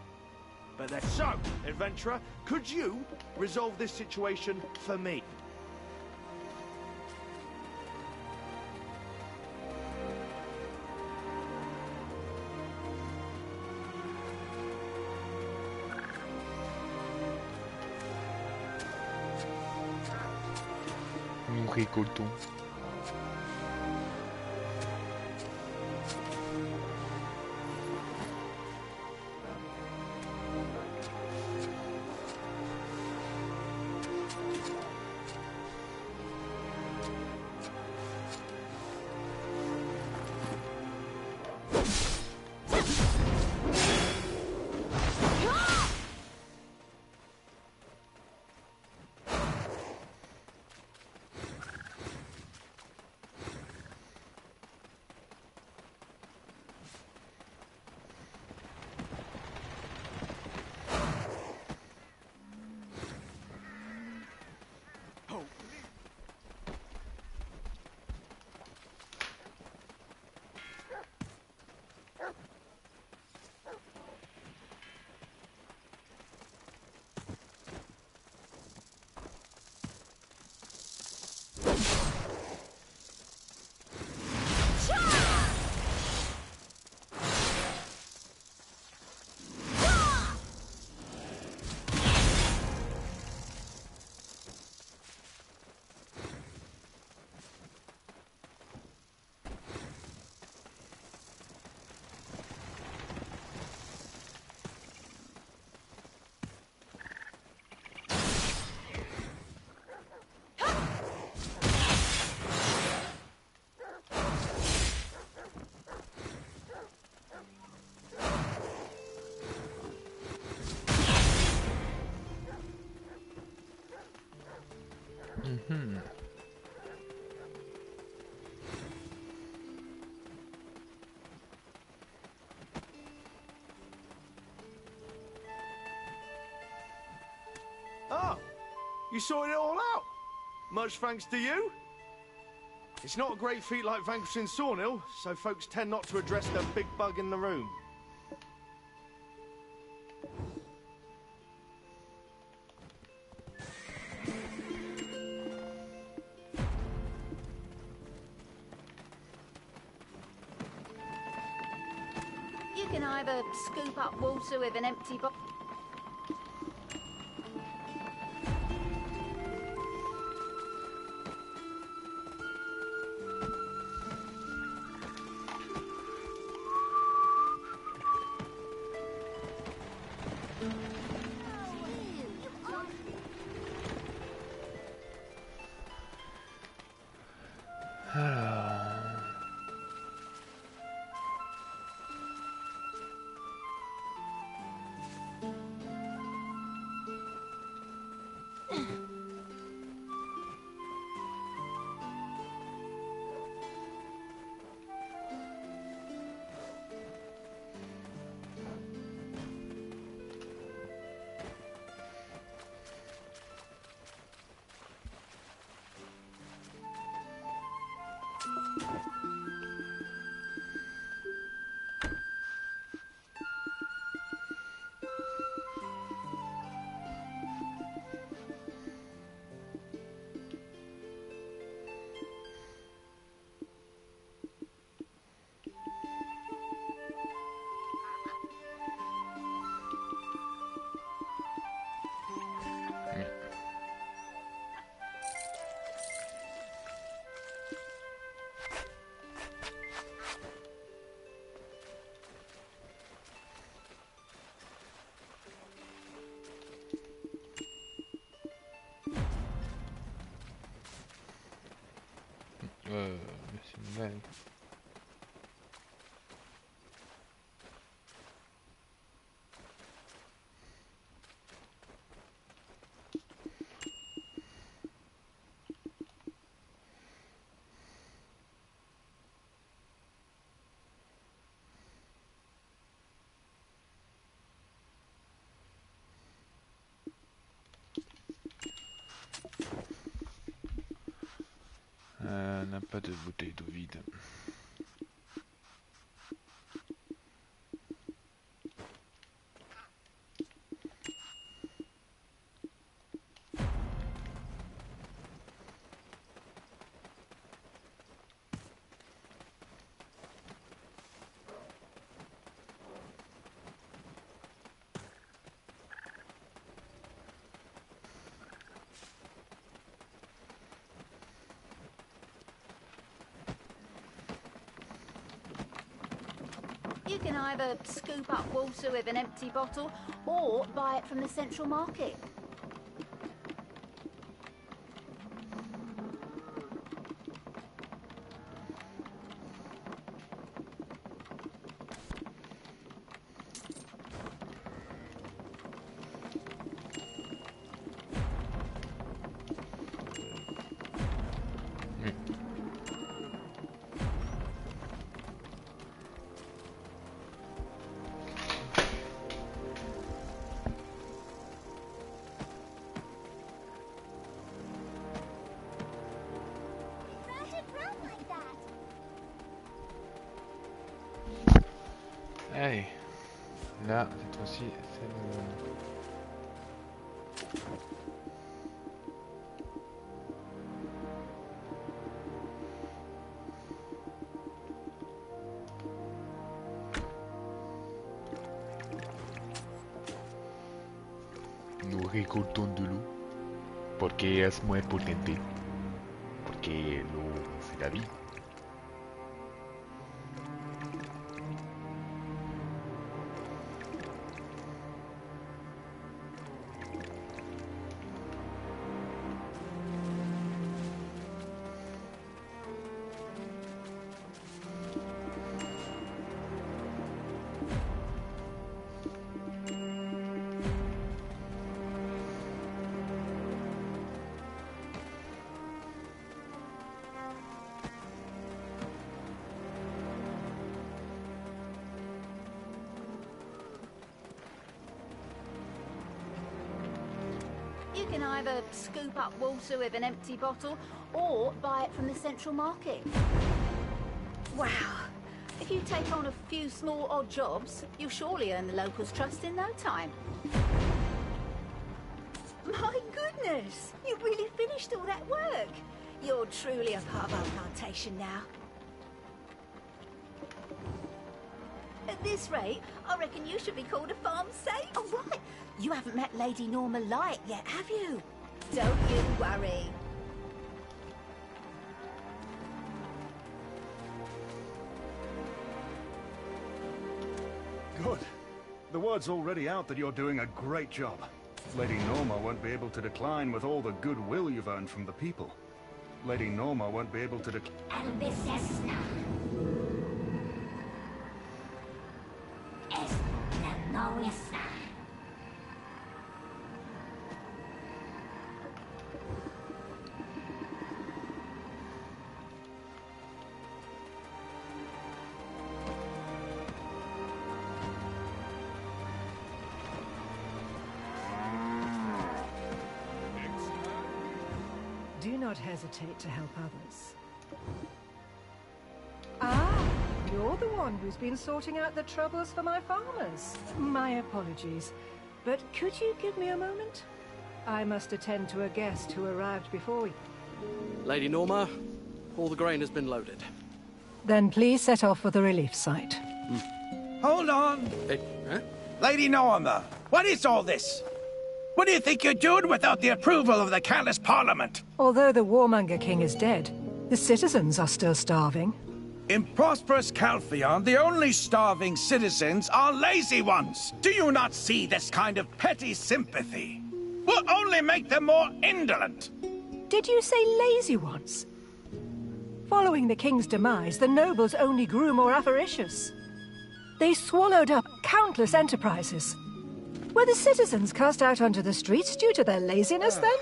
But that's so, adventurer, could you resolve this situation for me? Nous récoltons. Ah, you sorted it all out. Much thanks to you. It's not a great feat like vanquishing Sornil, so folks tend not to address the big bug in the room. You can either scoop up water with an empty bottle. C'est une blague. N'a pas de bouteille d'eau vide. You can either scoop up water with an empty bottle or buy it from the central market. Allez, là, cette fois-ci, c'est Nous récoltons de l'eau porque es muy potente. Porque l'eau, c'est la vie. You can either scoop up water with an empty bottle or buy it from the central market. Wow. If you take on a few small odd jobs, you'll surely earn the locals' trust in no time. My goodness! You really finished all that work. You're truly a part of our plantation now. At this rate, I reckon you should be called a farm saint. Oh, right. You haven't met Lady Norma Light yet, have you? Don't you worry. Good. The word's already out that you're doing a great job. Lady Norma won't be able to decline with all the goodwill you've earned from the people. Lady Norma won't be able to Do not hesitate to help others. Ah, you're the one who's been sorting out the troubles for my farmers. My apologies, but could you give me a moment? I must attend to a guest who arrived before you. Lady Norma, all the grain has been loaded. Then please set off for the relief site. Hold on! Huh? Lady Norma, what is all this? What do you think you're doing without the approval of the Callous Parliament? Although the Warmonger King is dead, the citizens are still starving. In prosperous Calphion, the only starving citizens are lazy ones. Do you not see this kind of petty sympathy will only make them more indolent? Did you say lazy ones? Following the king's demise, the nobles only grew more avaricious. They swallowed up countless enterprises. Were the citizens cast out onto the streets due to their laziness, then?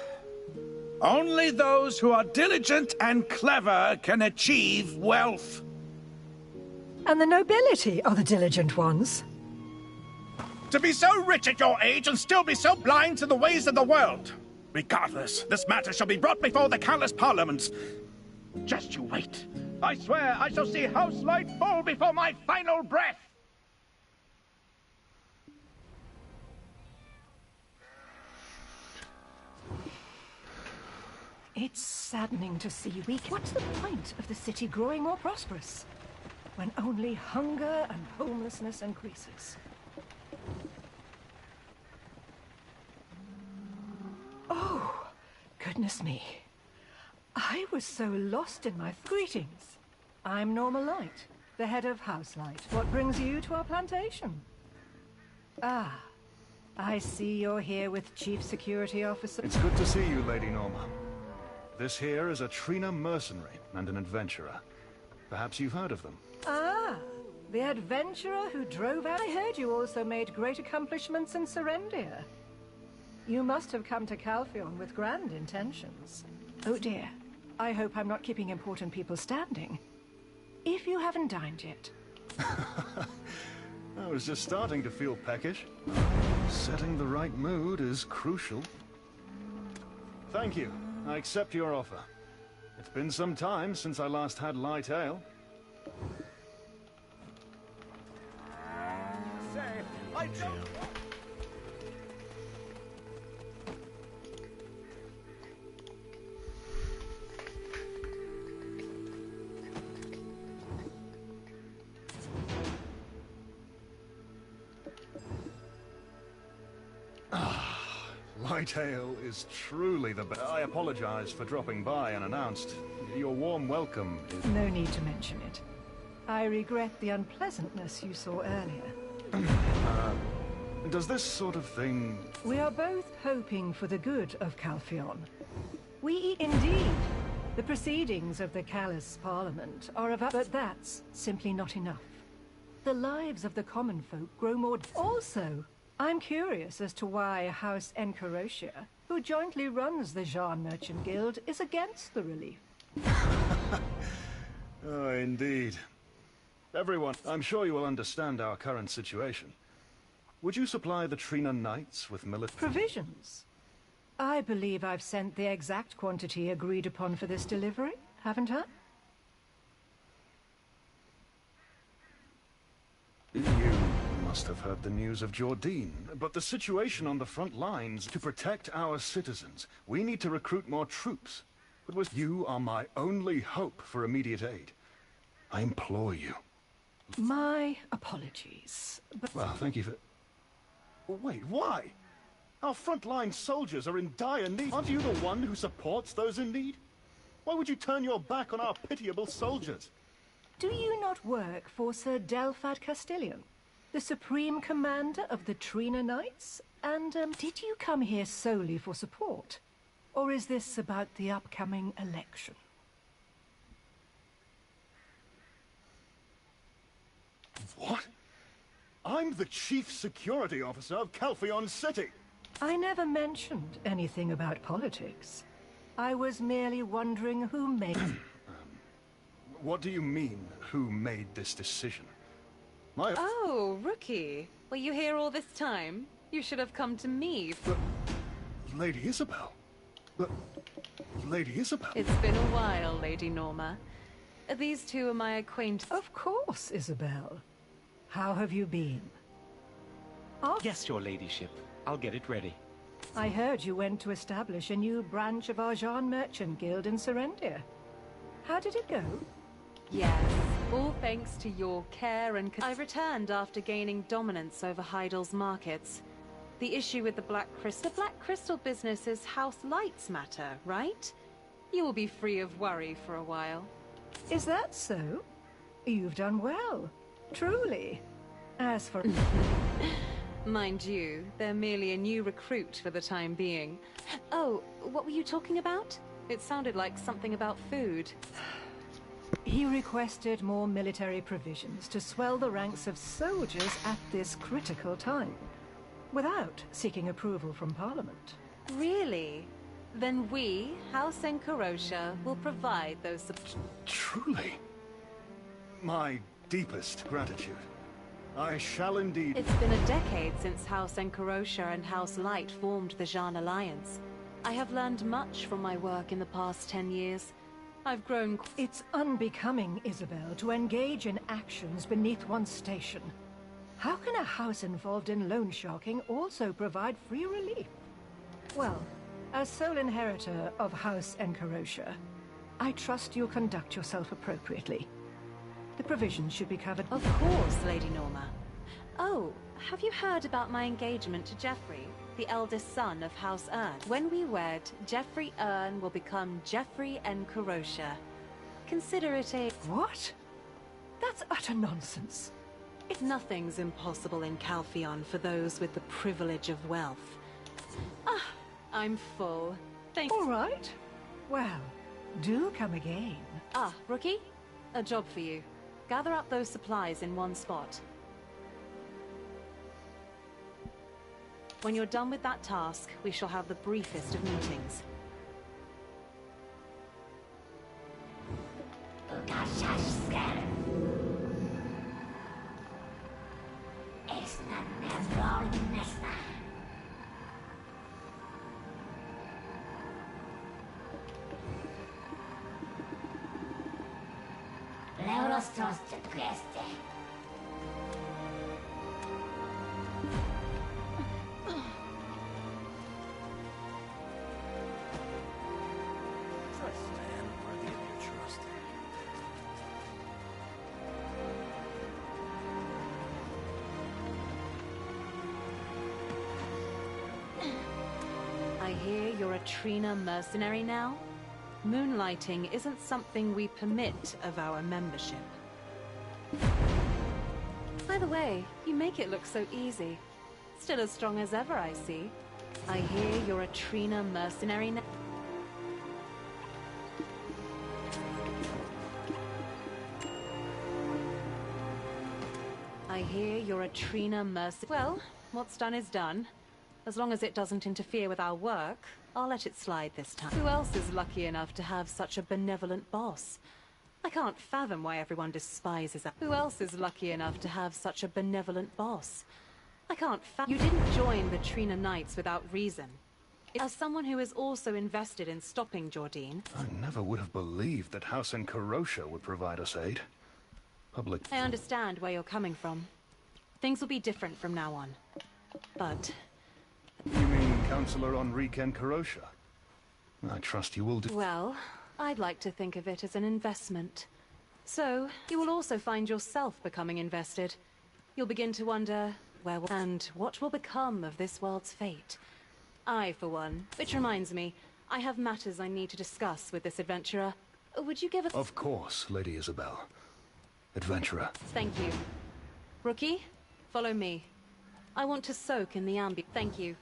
Only those who are diligent and clever can achieve wealth. And the nobility are the diligent ones. To be so rich at your age and still be so blind to the ways of the world. Regardless, this matter shall be brought before the Callous Parliaments. Just you wait. I swear I shall see House Light fall before my final breath. It's saddening to see What's the point of the city growing more prosperous when only hunger and homelessness increases? Oh, goodness me. I was so lost in my greetings. I'm Norma Light, the head of House Light. What brings you to our plantation? Ah, I see you're here with Chief Security Officer. It's good to see you, Lady Norma. This here is a Trina mercenary and an adventurer. Perhaps you've heard of them. Ah, the adventurer who drove out. I heard you also made great accomplishments in Serendia. You must have come to Calpheon with grand intentions. Oh dear, I hope I'm not keeping important people standing. If you haven't dined yet. I was just starting to feel peckish. Setting the right mood is crucial. Thank you. I accept your offer. It's been some time since I last had light ale. Say, I don't... Light ale is truly the best. I apologize for dropping by unannounced. Your warm welcome is... No need to mention it. I regret the unpleasantness you saw earlier. Does this sort of thing... We are both hoping for the good of Calpheon. Indeed. The proceedings of the Callous Parliament are of... But that's simply not enough. The lives of the common folk grow more... Also, I'm curious as to why House Encarotia, who jointly runs the Jean Merchant Guild, is against the relief. Oh, indeed. Everyone, I'm sure you will understand our current situation. Would you supply the Trina Knights with military... Provisions? I believe I've sent the exact quantity agreed upon for this delivery, haven't I? You must have heard the news of Jordine, but the situation on the front lines to protect our citizens. We need to recruit more troops. But you are my only hope for immediate aid. I implore you. My apologies, but... Well, thank you for... Wait, why? Our frontline soldiers are in dire need. Aren't you the one who supports those in need? Why would you turn your back on our pitiable soldiers? Do you not work for Sir Delphad Castilian, the Supreme Commander of the Trina Knights? And, did you come here solely for support? Or is this about the upcoming election? What? I'm the Chief Security Officer of Calpheon City. I never mentioned anything about politics. I was merely wondering who made... What do you mean, who made this decision? Oh, Rookie. Were you here all this time? You should have come to me. Lady Isabel? Lady Isabel? It's been a while, Lady Norma. These two are my acquaintance. Of course, Isabel. How have you been? Yes, your ladyship. I'll get it ready. I heard you went to establish a new branch of our Jean Merchant Guild in Serendia. How did it go? Yes, all thanks to your care and... I returned after gaining dominance over Heidel's markets. The issue with the Black Crystal... The Black Crystal business is House Light's matter, right? You will be free of worry for a while. Is that so? You've done well. Truly. As for... Mind you, they're merely a new recruit for the time being. Oh, what were you talking about? It sounded like something about food. He requested more military provisions to swell the ranks of soldiers at this critical time, without seeking approval from Parliament. Really? Then we, House Encarosha, will provide those Truly? My deepest gratitude. I shall indeed... It's been a decade since House Encarosha and House Light formed the Jeanne Alliance. I have learned much from my work in the past 10 years. I've grown... It's unbecoming, Isabel, to engage in actions beneath one's station. How can a house involved in loan sharking also provide free relief? Well, as sole inheritor of House Encarosha, I trust you'll conduct yourself appropriately. The provisions should be covered... Of course, Lady Norma. Oh, have you heard about my engagement to Geoffrey, the eldest son of House Ern? When we wed, Geoffrey Ern will become Geoffrey Encarosha. Consider it a... What? That's utter nonsense. Nothing's impossible in Calpheon for those with the privilege of wealth. Ah, I'm full. Thank you. All right. Well, do come again. Ah, Rookie? A job for you. Gather up those supplies in one spot. When you're done with that task, we shall have the briefest of meetings. I hear you're a Trina mercenary now? Moonlighting isn't something we permit of our membership. By the way, you make it look so easy. Still as strong as ever, I see. I hear you're a Trina mercenary now. I hear you're a Trina mercenary. Well, what's done is done. As long as it doesn't interfere with our work, I'll let it slide this time. Who else is lucky enough to have such a benevolent boss? I can't fathom why everyone despises us. Who else is lucky enough to have such a benevolent boss? I can't fathom... You didn't join the Trina Knights without reason. As someone who is also invested in stopping Jordine... I never would have believed that House Encarosha would provide us aid. Public... I understand where you're coming from. Things will be different from now on. But... You mean Councillor Enrique Encarosha? I trust you will do... Well, I'd like to think of it as an investment. So, you will also find yourself becoming invested. You'll begin to wonder, and what will become of this world's fate? I, for one. Which reminds me, I have matters I need to discuss with this adventurer. Would you give us... Of course, Lady Isabel. Adventurer. Thank you. Rookie, follow me. I want to soak in the Thank you.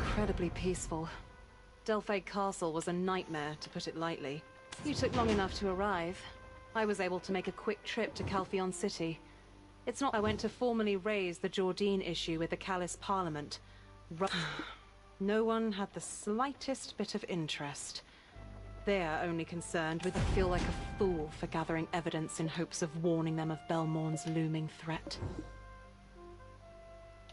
incredibly peaceful. Delphi Castle was a nightmare, to put it lightly. You took long enough to arrive. I was able to make a quick trip to Calpheon City. It's not I went to formally raise the Jordine issue with the Callus Parliament. No one had the slightest bit of interest. They're only concerned with I feel like a fool for gathering evidence in hopes of warning them of Belmorn's looming threat.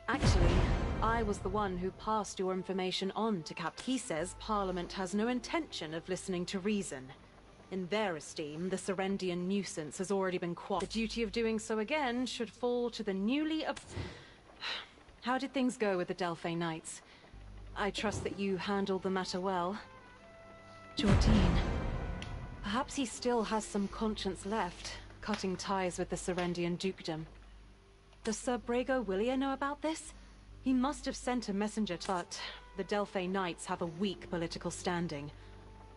Actually, I was the one who passed your information on to Cap. He says Parliament has no intention of listening to reason. In their esteem, the Serendian nuisance has already been quashed. The duty of doing so again should fall to the newly How did things go with the Delphi Knights? I trust that you handled the matter well. Jordine. Perhaps he still has some conscience left, cutting ties with the Serendian dukedom. Does Sir Brago Willia know about this? He must have sent a messenger but the Delphi Knights have a weak political standing.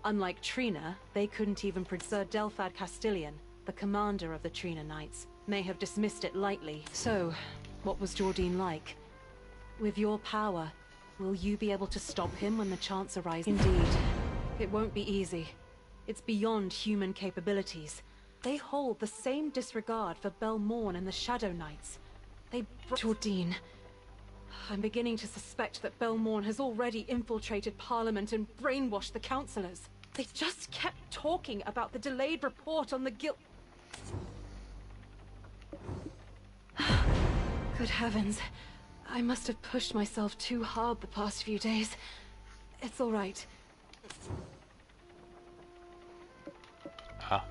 Unlike Trina, they couldn't even Sir Delphad Castilian, the commander of the Trina Knights, may have dismissed it lightly. So, what was Jordine like? With your power, will you be able to stop him when the chance arises? Indeed. It won't be easy. It's beyond human capabilities. They hold the same disregard for Belmorn and the Shadow Knights. Jordine. I'm beginning to suspect that Belmorn has already infiltrated Parliament and brainwashed the councillors. They just kept talking about the delayed report on the guild. Good heavens. I must have pushed myself too hard the past few days. It's all right. Ah.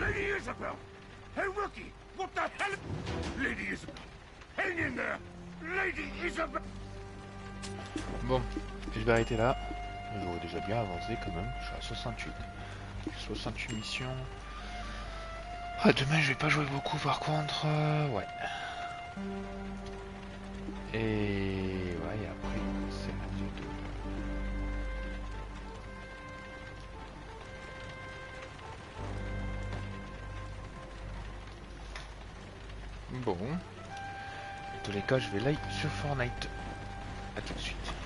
Lady Isabel! Hey, rookie! What the hell? Lady Isabel! Hang in there! Lady Isabel! Bon, je vais arrêter là. J'aurais déjà bien avancé quand même. Je suis à 68. 68 missions. Ah, demain je vais pas jouer beaucoup par contre. Ouais. Et ouais, et après c'est la vidéo. Bon. Dans tous les cas, je vais live sur Fortnite. A tout de suite.